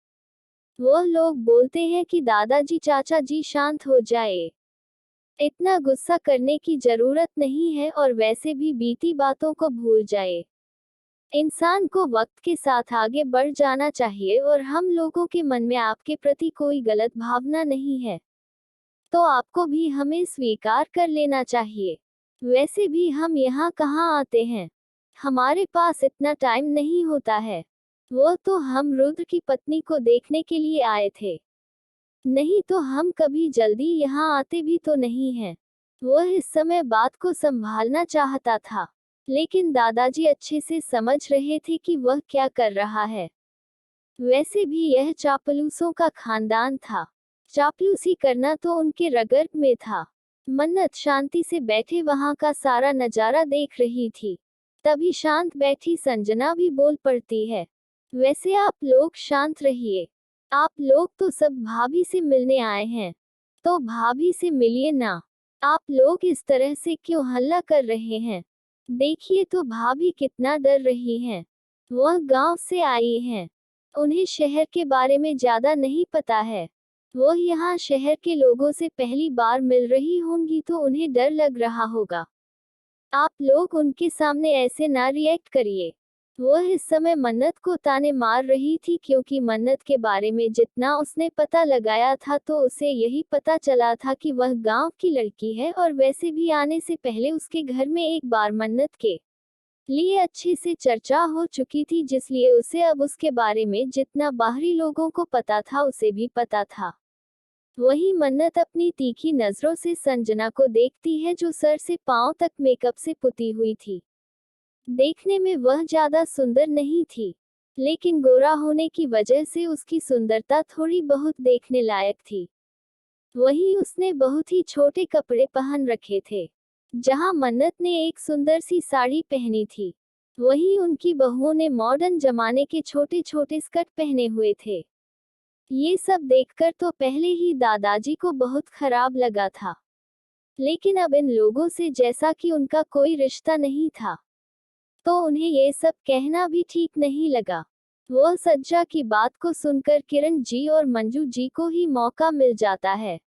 वह लोग बोलते हैं कि दादाजी चाचा जी शांत हो जाए, इतना गुस्सा करने की जरूरत नहीं है और वैसे भी बीती बातों को भूल जाए। इंसान को वक्त के साथ आगे बढ़ जाना चाहिए और हम लोगों के मन में आपके प्रति कोई गलत भावना नहीं है, तो आपको भी हमें स्वीकार कर लेना चाहिए। वैसे भी हम यहाँ कहाँ आते हैं, हमारे पास इतना टाइम नहीं होता है। वो तो हम रुद्र की पत्नी को देखने के लिए आए थे, नहीं तो हम कभी जल्दी यहाँ आते भी तो नहीं हैं। वह इस समय बात को संभालना चाहता था, लेकिन दादाजी अच्छे से समझ रहे थे कि वह क्या कर रहा है। वैसे भी यह चापलूसों का खानदान था, चापलूसी करना तो उनके रगत में था। मन्नत शांति से बैठे वहां का सारा नजारा देख रही थी। तभी शांत बैठी संजना भी बोल पड़ती है, वैसे आप लोग शांत रहिए, आप लोग तो सब भाभी से मिलने आए हैं, तो भाभी से मिलिए ना। आप लोग इस तरह से क्यों हल्ला कर रहे हैं? देखिए तो भाभी कितना डर रही हैं। वह गांव से आई हैं, उन्हें शहर के बारे में ज्यादा नहीं पता है। वह यहाँ शहर के लोगों से पहली बार मिल रही होंगी तो उन्हें डर लग रहा होगा। आप लोग उनके सामने ऐसे ना रिएक्ट करिए। वह इस समय मन्नत को ताने मार रही थी, क्योंकि मन्नत के बारे में जितना उसने पता लगाया था तो उसे यही पता चला था कि वह गांव की लड़की है, और वैसे भी आने से पहले उसके घर में एक बार मन्नत के लिए अच्छे से चर्चा हो चुकी थी, जिसलिए उसे अब उसके बारे में जितना बाहरी लोगों को पता था उसे भी पता था। वही मन्नत अपनी तीखी नजरों से संजना को देखती है, जो सर से पांव तक मेकअप से पुती हुई थी। देखने में वह ज्यादा सुंदर नहीं थी, लेकिन गोरा होने की वजह से उसकी सुंदरता थोड़ी बहुत देखने लायक थी। वही उसने बहुत ही छोटे कपड़े पहन रखे थे, जहां मन्नत ने एक सुंदर सी साड़ी पहनी थी। वही उनकी बहुओं ने मॉडर्न जमाने के छोटे छोटे स्कर्ट पहने हुए थे। ये सब देखकर तो पहले ही दादाजी को बहुत खराब लगा था, लेकिन अब इन लोगों से जैसा कि उनका कोई रिश्ता नहीं था, तो उन्हें ये सब कहना भी ठीक नहीं लगा। वह सज्जा की बात को सुनकर किरण जी और मंजू जी को ही मौका मिल जाता है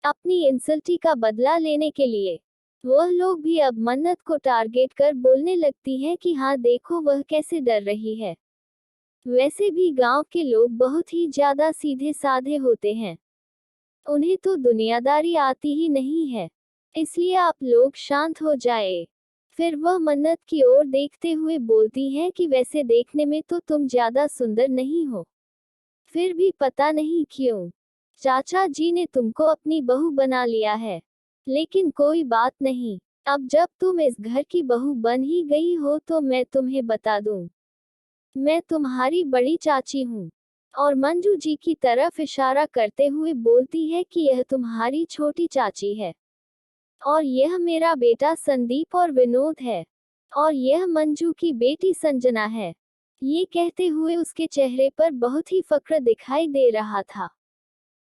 अपनी इंसल्टी का बदला लेने के लिए। वह लोग भी अब मन्नत को टारगेट कर बोलने लगती हैं कि हाँ देखो वह कैसे डर रही है। वैसे भी गांव के लोग बहुत ही ज्यादा सीधे साधे होते हैं, उन्हें तो दुनियादारी आती ही नहीं है, इसलिए आप लोग शांत हो जाए। फिर वह मन्नत की ओर देखते हुए बोलती है कि वैसे देखने में तो तुम ज्यादा सुंदर नहीं हो, फिर भी पता नहीं क्यों चाचा जी ने तुमको अपनी बहू बना लिया है। लेकिन कोई बात नहीं, अब जब तुम इस घर की बहू बन ही गई हो तो मैं तुम्हें बता दूं, मैं तुम्हारी बड़ी चाची हूँ। और मंजू जी की तरफ इशारा करते हुए बोलती है कि यह तुम्हारी छोटी चाची है, और यह मेरा बेटा संदीप और विनोद है, और यह मंजू की बेटी संजना है। ये कहते हुए उसके चेहरे पर बहुत ही फक्र दिखाई दे रहा था।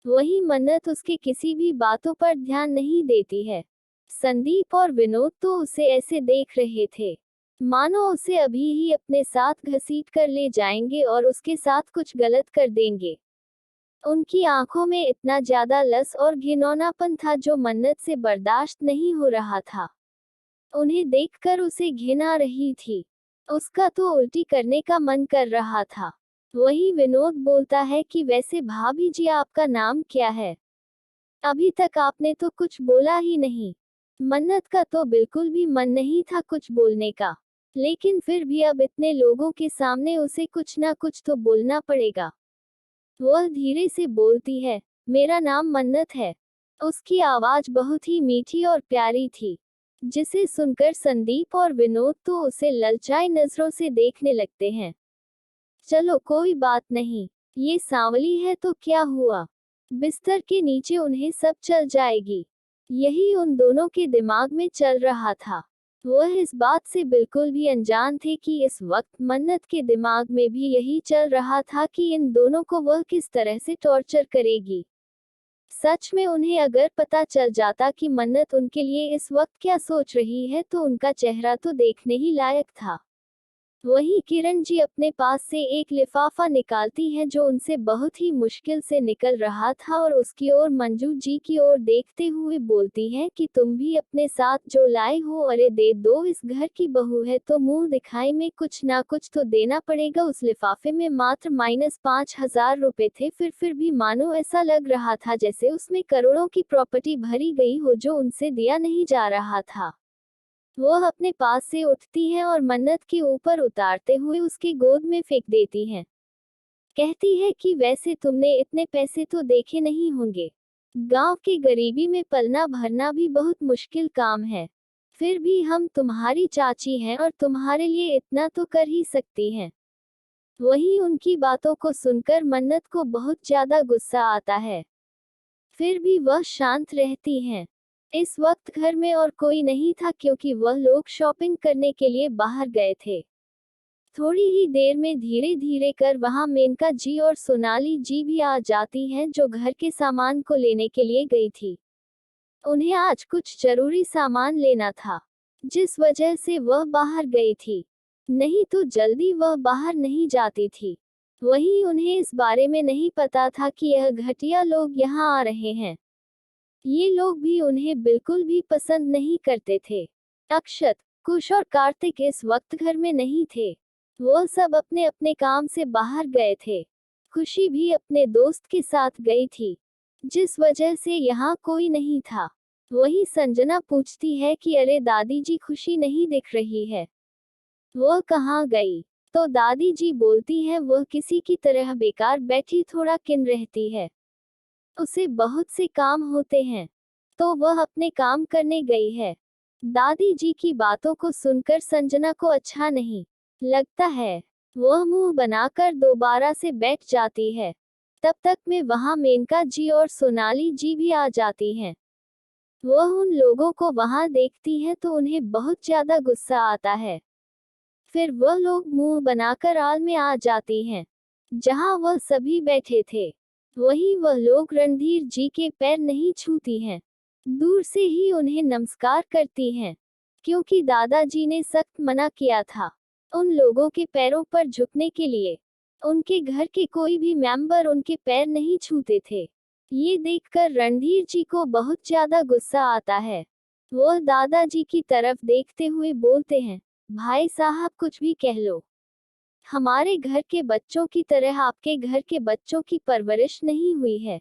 वही मन्नत उसके किसी भी बातों पर ध्यान नहीं देती है। संदीप और विनोद तो उसे ऐसे देख रहे थे मानो उसे अभी ही अपने साथ घसीट कर ले जाएंगे और उसके साथ कुछ गलत कर देंगे। उनकी आंखों में इतना ज्यादा लस और घिनौनापन था जो मन्नत से बर्दाश्त नहीं हो रहा था। उन्हें देखकर उसे घिन आ रही थी, उसका तो उल्टी करने का मन कर रहा था। वही विनोद बोलता है कि वैसे भाभी जी आपका नाम क्या है? अभी तक आपने तो कुछ बोला ही नहीं। मन्नत का तो बिल्कुल भी मन नहीं था कुछ बोलने का, लेकिन फिर भी अब इतने लोगों के सामने उसे कुछ ना कुछ तो बोलना पड़ेगा। वह धीरे से बोलती है, मेरा नाम मन्नत है। उसकी आवाज बहुत ही मीठी और प्यारी थी, जिसे सुनकर संदीप और विनोद तो उसे ललचाई नजरों से देखने लगते हैं। चलो कोई बात नहीं, ये सांवली है तो क्या हुआ, बिस्तर के नीचे उन्हें सब चल जाएगी। यही उन दोनों के दिमाग में चल रहा था। वह इस बात से बिल्कुल भी अनजान थे कि इस वक्त मन्नत के दिमाग में भी यही चल रहा था कि इन दोनों को वह किस तरह से टॉर्चर करेगी। सच में उन्हें अगर पता चल जाता कि मन्नत उनके लिए इस वक्त क्या सोच रही है तो उनका चेहरा तो देखने ही लायक था। वहीं किरण जी अपने पास से एक लिफाफा निकालती हैं जो उनसे बहुत ही मुश्किल से निकल रहा था, और उसकी ओर मंजू जी की ओर देखते हुए बोलती हैं कि तुम भी अपने साथ जो लाए हो अरे दे दो, इस घर की बहू है तो मुंह दिखाई में कुछ ना कुछ तो देना पड़ेगा। उस लिफाफे में मात्र -5,000 रुपए थे, फिर भी मानो ऐसा लग रहा था जैसे उसमें करोड़ों की प्रॉपर्टी भरी गई हो जो उनसे दिया नहीं जा रहा था। वह अपने पास से उठती है और मन्नत के ऊपर उतारते हुए उसकी गोद में फेंक देती हैं। कहती है कि वैसे तुमने इतने पैसे तो देखे नहीं होंगे। गांव की गरीबी में पलना भरना भी बहुत मुश्किल काम है। फिर भी हम तुम्हारी चाची हैं और तुम्हारे लिए इतना तो कर ही सकती हैं। वहीं उनकी बातों को सुनकर मन्नत को बहुत ज्यादा गुस्सा आता है। फिर भी वह शांत रहती हैं। इस वक्त घर में और कोई नहीं था क्योंकि वह लोग शॉपिंग करने के लिए बाहर गए थे। थोड़ी ही देर में धीरे धीरे कर वहां मेनका जी और सोनाली जी भी आ जाती हैं जो घर के सामान को लेने के लिए गई थी। उन्हें आज कुछ जरूरी सामान लेना था, जिस वजह से वह बाहर गई थी। नहीं तो जल्दी वह बाहर नहीं जाती थी। वहीं उन्हें इस बारे में नहीं पता था कि यह घटिया लोग यहाँ आ रहे हैं। ये लोग भी उन्हें बिल्कुल भी पसंद नहीं करते थे। अक्षत, कुश और कार्तिक इस वक्त घर में नहीं थे। वो सब अपने अपने काम से बाहर गए थे। खुशी भी अपने दोस्त के साथ गई थी, जिस वजह से यहाँ कोई नहीं था। वही संजना पूछती है कि अरे दादी जी, खुशी नहीं दिख रही है, वह कहाँ गई? तो दादी जी बोलती है वह किसी की तरह बेकार बैठी थोड़ा किन रहती है, उसे बहुत से काम होते हैं, तो वह अपने काम करने गई है। दादी जी की बातों को सुनकर संजना को अच्छा नहीं लगता है। वह मुंह बनाकर दोबारा से बैठ जाती है। तब तक में वहां मेनका जी और सोनाली जी भी आ जाती हैं। वह उन लोगों को वहां देखती हैं तो उन्हें बहुत ज्यादा गुस्सा आता है। फिर वह लोग मुंह बनाकर आल में आ जाती हैं, जहां वह सभी बैठे थे। वहीं वह लोग रणधीर जी के पैर नहीं छूती हैं, दूर से ही उन्हें नमस्कार करती हैं, क्योंकि दादाजी ने सख्त मना किया था उन लोगों के पैरों पर झुकने के लिए। उनके घर के कोई भी मेंबर उनके पैर नहीं छूते थे। ये देखकर रणधीर जी को बहुत ज्यादा गुस्सा आता है। वह दादाजी की तरफ देखते हुए बोलते हैं, भाई साहब कुछ भी कह लो, हमारे घर के बच्चों की तरह आपके घर के बच्चों की परवरिश नहीं हुई है।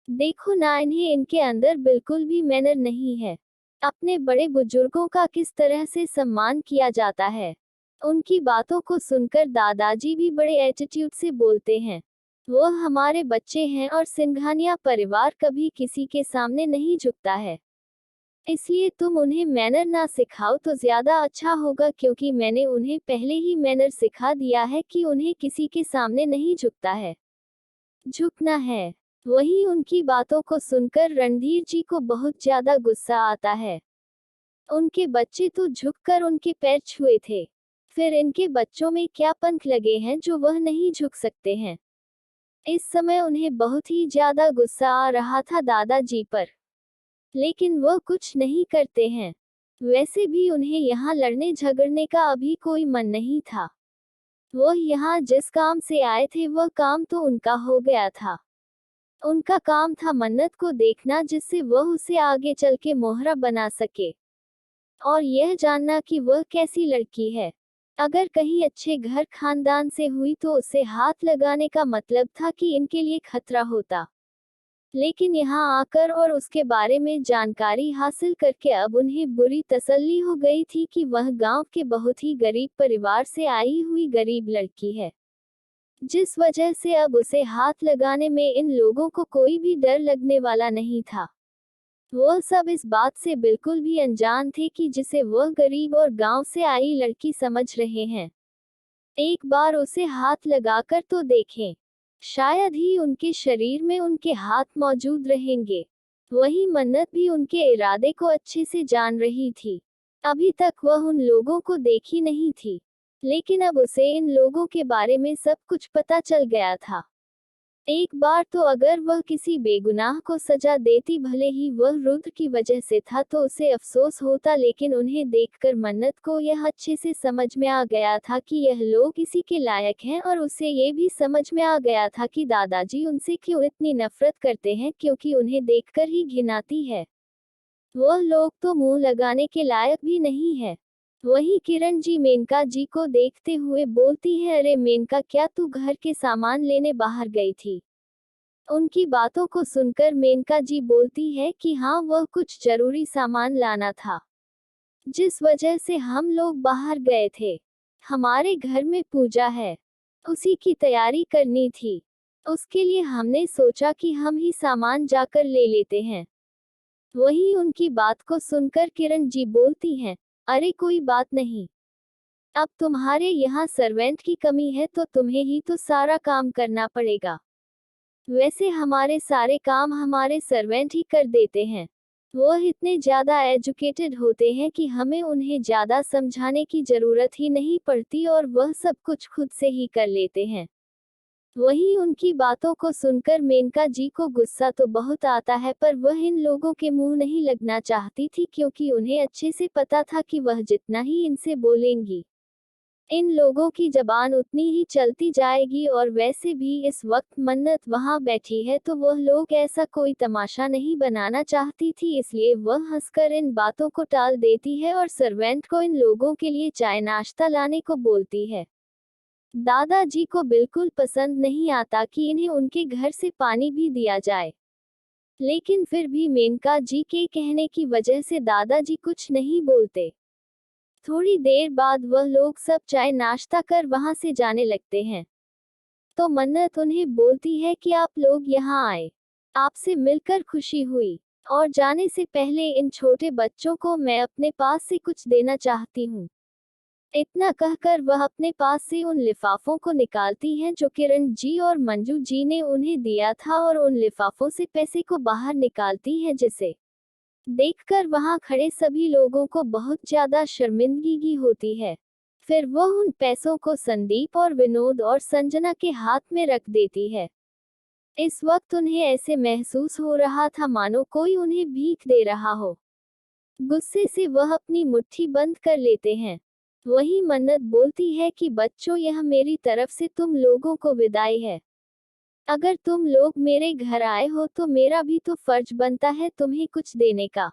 देखो ना, इन्हें इनके अंदर बिल्कुल भी मैनर नहीं है। अपने बड़े बुजुर्गों का किस तरह से सम्मान किया जाता है। उनकी बातों को सुनकर दादाजी भी बड़े एटीट्यूड से बोलते हैं, वो हमारे बच्चे हैं और सिंघानिया परिवार कभी किसी के सामने नहीं झुकता है। इसलिए तुम उन्हें मैनर ना सिखाओ तो ज्यादा अच्छा होगा, क्योंकि मैंने उन्हें पहले ही मैनर सिखा दिया है कि उन्हें किसी के सामने नहीं झुकता है, झुकना है। वहीं उनकी बातों को सुनकर रणधीर जी को बहुत ज्यादा गुस्सा आता है। उनके बच्चे तो झुककर उनके पैर छुए थे, फिर इनके बच्चों में क्या पंख लगे हैं जो वह नहीं झुक सकते हैं। इस समय उन्हें बहुत ही ज्यादा गुस्सा आ रहा था दादाजी पर, लेकिन वह कुछ नहीं करते हैं। वैसे भी उन्हें यहाँ लड़ने झगड़ने का अभी कोई मन नहीं था। वह यहाँ जिस काम से आए थे वह काम तो उनका हो गया था। उनका काम था मन्नत को देखना, जिससे वह उसे आगे चल के मोहरा बना सके, और यह जानना कि वह कैसी लड़की है। अगर कहीं अच्छे घर खानदान से हुई तो उसे हाथ लगाने का मतलब था कि इनके लिए खतरा होता। लेकिन यहाँ आकर और उसके बारे में जानकारी हासिल करके अब उन्हें बुरी तसल्ली हो गई थी कि वह गांव के बहुत ही गरीब परिवार से आई हुई गरीब लड़की है, जिस वजह से अब उसे हाथ लगाने में इन लोगों को कोई भी डर लगने वाला नहीं था। वह सब इस बात से बिल्कुल भी अनजान थे कि जिसे वह गरीब और गांव से आई लड़की समझ रहे हैं। एक बार उसे हाथ लगाकर तो देखें, शायद ही उनके शरीर में उनके हाथ मौजूद रहेंगे। वही मन्नत भी उनके इरादे को अच्छे से जान रही थी। अभी तक वह उन लोगों को देखी नहीं थी, लेकिन अब उसे इन लोगों के बारे में सब कुछ पता चल गया था। एक बार तो अगर वह किसी बेगुनाह को सजा देती, भले ही वह रुद्र की वजह से था, तो उसे अफसोस होता, लेकिन उन्हें देखकर मन्नत को यह अच्छे से समझ में आ गया था कि यह लोग इसी के लायक हैं, और उसे ये भी समझ में आ गया था कि दादाजी उनसे क्यों इतनी नफरत करते हैं, क्योंकि उन्हें देखकर ही घिन आती है। वह लोग तो मुंह लगाने के लायक भी नहीं है। वही किरण जी मेनका जी को देखते हुए बोलती है, अरे मेनका, क्या तू घर के सामान लेने बाहर गई थी? उनकी बातों को सुनकर मेनका जी बोलती है कि हाँ, वह कुछ जरूरी सामान लाना था। जिस वजह से हम लोग बाहर गए थे। हमारे घर में पूजा है, उसी की तैयारी करनी थी। उसके लिए हमने सोचा कि हम ही सामान जाकर ले लेते हैं। वहीं उनकी बात को सुनकर किरण जी बोलती हैं, अरे कोई बात नहीं, अब तुम्हारे यहाँ सर्वेंट की कमी है तो तुम्हें ही तो सारा काम करना पड़ेगा। वैसे हमारे सारे काम हमारे सर्वेंट ही कर देते हैं। वह इतने ज्यादा एजुकेटेड होते हैं कि हमें उन्हें ज्यादा समझाने की जरूरत ही नहीं पड़ती और वह सब कुछ खुद से ही कर लेते हैं। वहीं उनकी बातों को सुनकर मेनका जी को गुस्सा तो बहुत आता है, पर वह इन लोगों के मुंह नहीं लगना चाहती थी क्योंकि उन्हें अच्छे से पता था कि वह जितना ही इनसे बोलेंगी, इन लोगों की जबान उतनी ही चलती जाएगी। और वैसे भी इस वक्त मन्नत वहां बैठी है तो वह लोग ऐसा कोई तमाशा नहीं बनाना चाहती थी, इसलिए वह हंसकर इन बातों को टाल देती है और सर्वेंट को इन लोगों के लिए चाय नाश्ता लाने को बोलती है। दादाजी को बिल्कुल पसंद नहीं आता कि इन्हें उनके घर से पानी भी दिया जाए, लेकिन फिर भी मेनका जी के कहने की वजह से दादाजी कुछ नहीं बोलते। थोड़ी देर बाद वह लोग सब चाय नाश्ता कर वहां से जाने लगते हैं। तो मन्नत उन्हें बोलती है कि आप लोग यहाँ आए, आपसे मिलकर खुशी हुई, और जाने से पहले इन छोटे बच्चों को मैं अपने पास से कुछ देना चाहती हूँ। इतना कहकर वह अपने पास से उन लिफाफों को निकालती हैं जो किरण जी और मंजू जी ने उन्हें दिया था, और उन लिफाफों से पैसे को बाहर निकालती हैं, जिसे देखकर वहां खड़े सभी लोगों को बहुत ज्यादा शर्मिंदगी होती है। फिर वह उन पैसों को संदीप और विनोद और संजना के हाथ में रख देती है। इस वक्त उन्हें ऐसे महसूस हो रहा था मानो कोई उन्हें भीख दे रहा हो। गुस्से से वह अपनी मुट्ठी बंद कर लेते हैं। वही मन्नत बोलती है कि बच्चों, यह मेरी तरफ से तुम लोगों को विदाई है। अगर तुम लोग मेरे घर आए हो तो मेरा भी तो फर्ज बनता है तुम्हें कुछ देने का।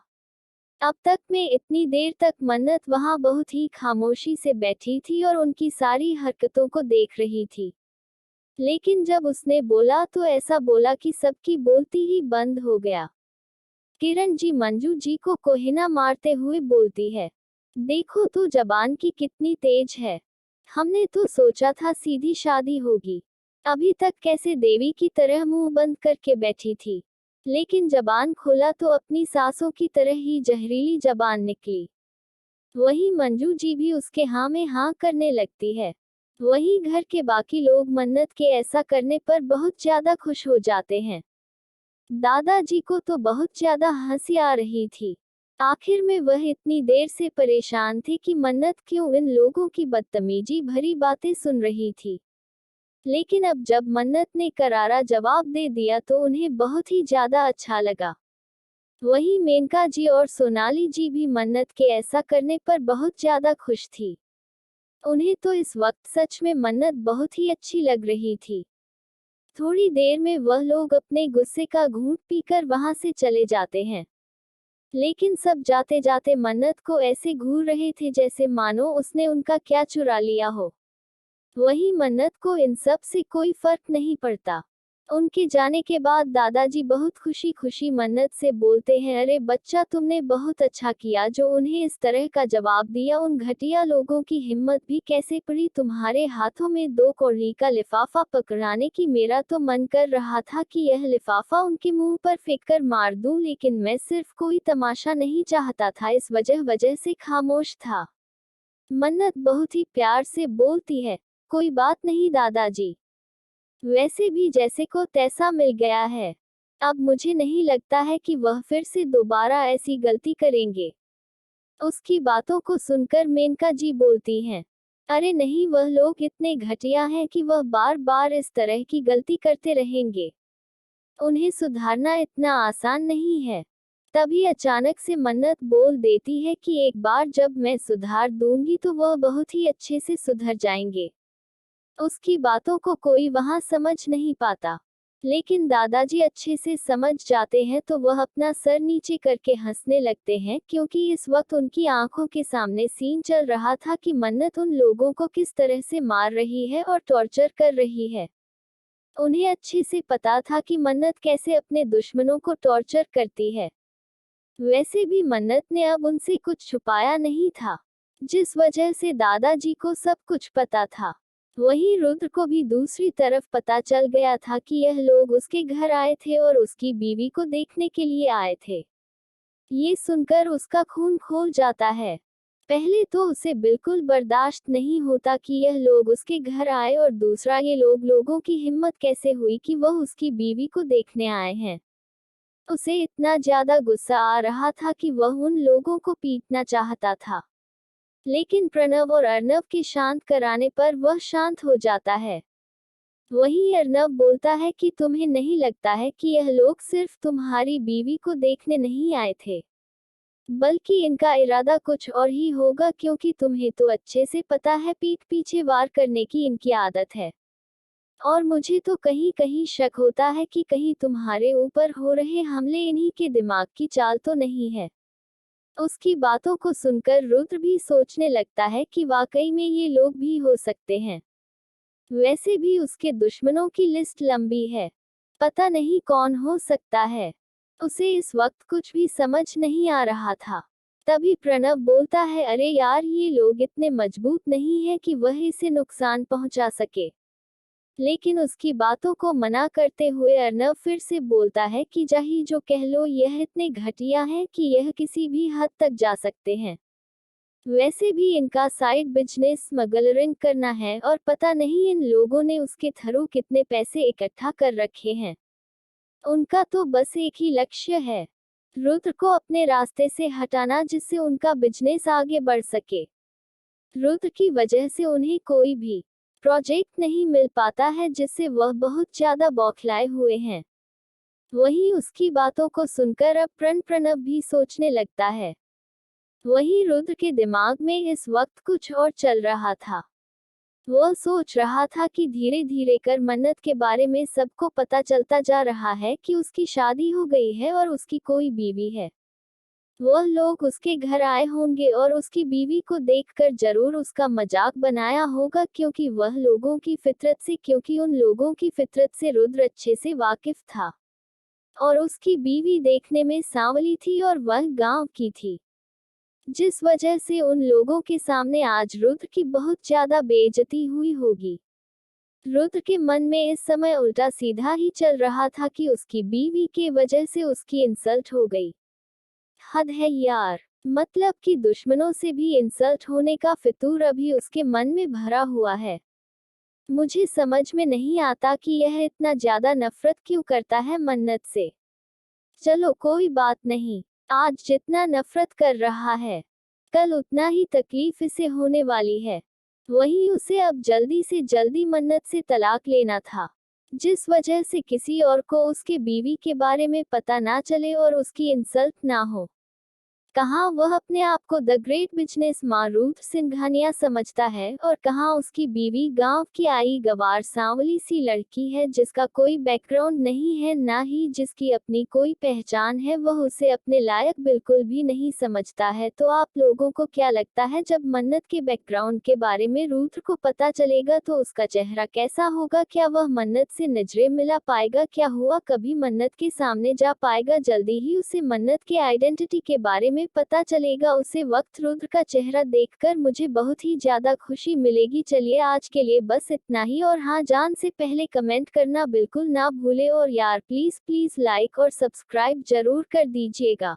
अब तक मैं इतनी देर तक मन्नत वहां बहुत ही खामोशी से बैठी थी और उनकी सारी हरकतों को देख रही थी, लेकिन जब उसने बोला तो ऐसा बोला कि सबकी बोलती ही बंद हो गया। किरण जी मंजू जी को कोहिना मारते हुए बोलती है, देखो तो जबान की कितनी तेज है। हमने तो सोचा था सीधी शादी होगी, अभी तक कैसे देवी की तरह मुंह बंद करके बैठी थी, लेकिन जबान खोला तो अपनी सासों की तरह ही जहरीली जबान निकली। वही मंजू जी भी उसके हाँ में हाँ करने लगती है। वही घर के बाकी लोग मन्नत के ऐसा करने पर बहुत ज्यादा खुश हो जाते हैं। दादाजी को तो बहुत ज्यादा हंसी आ रही थी। आखिर में वह इतनी देर से परेशान थे कि मन्नत क्यों इन लोगों की बदतमीजी भरी बातें सुन रही थी, लेकिन अब जब मन्नत ने करारा जवाब दे दिया तो उन्हें बहुत ही ज्यादा अच्छा लगा। वहीं मेनका जी और सोनाली जी भी मन्नत के ऐसा करने पर बहुत ज्यादा खुश थी। उन्हें तो इस वक्त सच में मन्नत बहुत ही अच्छी लग रही थी। थोड़ी देर में वह लोग अपने गुस्से का घूंट पीकर वहां से चले जाते हैं, लेकिन सब जाते जाते मन्नत को ऐसे घूर रहे थे जैसे मानो उसने उनका क्या चुरा लिया हो। वही मन्नत को इन सब से कोई फर्क नहीं पड़ता। उनके जाने के बाद दादाजी बहुत खुशी खुशी मन्नत से बोलते हैं, अरे बच्चा, तुमने बहुत अच्छा किया जो उन्हें इस तरह का जवाब दिया। उन घटिया लोगों की हिम्मत भी कैसे पड़ी तुम्हारे हाथों में 2 कौड़ी का लिफाफा पकड़ाने की। मेरा तो मन कर रहा था कि यह लिफाफा उनके मुंह पर फेंक कर मार दूं, लेकिन मैं सिर्फ कोई तमाशा नहीं चाहता था, इस वजह से खामोश था। मन्नत बहुत ही प्यार से बोलती है, कोई बात नहीं दादाजी, वैसे भी जैसे को तैसा मिल गया है। अब मुझे नहीं लगता है कि वह फिर से दोबारा ऐसी गलती करेंगे। उसकी बातों को सुनकर मेनका जी बोलती हैं, अरे नहीं, वह लोग इतने घटिया हैं कि वह बार बार इस तरह की गलती करते रहेंगे। उन्हें सुधारना इतना आसान नहीं है। तभी अचानक से मन्नत बोल देती है कि एक बार जब मैं सुधार दूंगी तो वह बहुत ही अच्छे से सुधर जाएंगे। उसकी बातों को कोई वहां समझ नहीं पाता, लेकिन दादाजी अच्छे से समझ जाते हैं तो वह अपना सर नीचे करके हंसने लगते हैं, क्योंकि इस वक्त उनकी आंखों के सामने सीन चल रहा था कि मन्नत उन लोगों को किस तरह से मार रही है और टॉर्चर कर रही है। उन्हें अच्छे से पता था कि मन्नत कैसे अपने दुश्मनों को टॉर्चर करती है। वैसे भी मन्नत ने अब उनसे कुछ छुपाया नहीं था, जिस वजह से दादाजी को सब कुछ पता था। वहीं रुद्र को भी दूसरी तरफ पता चल गया था कि यह लोग उसके घर आए थे और उसकी बीवी को देखने के लिए आए थे। ये सुनकर उसका खून खौल जाता है। पहले तो उसे बिल्कुल बर्दाश्त नहीं होता कि यह लोग उसके घर आए, और दूसरा ये लोगों की हिम्मत कैसे हुई कि वह उसकी बीवी को देखने आए हैं। उसे इतना ज्यादा गुस्सा आ रहा था कि वह उन लोगों को पीटना चाहता था, लेकिन प्रणव और अर्नव के शांत कराने पर वह शांत हो जाता है। वहीं अर्नव बोलता है कि तुम्हें नहीं लगता है कि यह लोग सिर्फ तुम्हारी बीवी को देखने नहीं आए थे, बल्कि इनका इरादा कुछ और ही होगा, क्योंकि तुम्हें तो अच्छे से पता है पीठ पीछे वार करने की इनकी आदत है। और मुझे तो कहीं कहीं शक होता है कि कहीं तुम्हारे ऊपर हो रहे हमले इन्हीं के दिमाग की चाल तो नहीं है। उसकी बातों को सुनकर रुद्र भी सोचने लगता है कि वाकई में ये लोग भी हो सकते हैं। वैसे भी उसके दुश्मनों की लिस्ट लंबी है, पता नहीं कौन हो सकता है। उसे इस वक्त कुछ भी समझ नहीं आ रहा था। तभी प्रणव बोलता है, अरे यार, ये लोग इतने मजबूत नहीं है कि वह इसे नुकसान पहुंचा सके। लेकिन उसकी बातों को मना करते हुए अर्नव फिर से बोलता है कि चाहे जो कह लो, यह इतने घटिया हैं कि यह किसी भी हद तक जा सकते हैं। वैसे भी इनका साइड बिजनेस स्मगलरिंग करना है, और पता नहीं इन लोगों ने उसके थ्रू कितने पैसे इकट्ठा कर रखे हैं। उनका तो बस एक ही लक्ष्य है, रुद्र को अपने रास्ते से हटाना, जिससे उनका बिजनेस आगे बढ़ सके। रुद्र की वजह से उन्हें कोई भी प्रोजेक्ट नहीं मिल पाता है, जिससे वह बहुत ज्यादा बौखलाए हुए हैं। वहीं उसकी बातों को सुनकर अब प्रणव भी सोचने लगता है। वहीं रुद्र के दिमाग में इस वक्त कुछ और चल रहा था। वह सोच रहा था कि धीरे धीरे कर मन्नत के बारे में सबको पता चलता जा रहा है कि उसकी शादी हो गई है और उसकी कोई बीवी है। वह लोग उसके घर आए होंगे और उसकी बीवी को देखकर जरूर उसका मजाक बनाया होगा, क्योंकि उन लोगों की फितरत से रुद्र अच्छे से वाकिफ था। और उसकी बीवी देखने में सांवली थी और वह गांव की थी, जिस वजह से उन लोगों के सामने आज रुद्र की बहुत ज्यादा बेइज्जती हुई होगी। रुद्र के मन में इस समय उल्टा सीधा ही चल रहा था कि उसकी बीवी के वजह से उसकी इंसल्ट हो गई। हद है यार, मतलब कि दुश्मनों से भी इंसल्ट होने का फितूर अभी उसके मन में भरा हुआ है। मुझे समझ में नहीं आता कि यह इतना ज्यादा नफरत क्यों करता है मन्नत से। चलो कोई बात नहीं, आज जितना नफरत कर रहा है, कल उतना ही तकलीफ इसे होने वाली है। वहीं उसे अब जल्दी से जल्दी मन्नत से तलाक लेना था, जिस वजह से किसी और को उसके बीवी के बारे में पता ना चले और उसकी इंसल्ट ना हो। कहाँ वह अपने आप को the great business man Rudra Singhania समझता है, और कहाँ उसकी बीवी गांव की आई गवार सांवली सी लड़की है, जिसका कोई बैकग्राउंड नहीं है, ना ही जिसकी अपनी कोई पहचान है। वह उसे अपने लायक बिल्कुल भी नहीं समझता है। तो आप लोगों को क्या लगता है, जब मन्नत के बैकग्राउंड के बारे में रुद्र को पता चलेगा तो उसका चेहरा कैसा होगा? क्या वह मन्नत से नजरें मिला पाएगा? क्या हुआ कभी मन्नत के सामने जा पाएगा? जल्दी ही उसे मन्नत के आइडेंटिटी के बारे में पता चलेगा। उसे वक्त रुद्र का चेहरा देखकर मुझे बहुत ही ज्यादा खुशी मिलेगी। चलिए आज के लिए बस इतना ही, और हाँ, जान से पहले कमेंट करना बिल्कुल ना भूले, और यार प्लीज प्लीज लाइक और सब्सक्राइब जरूर कर दीजिएगा।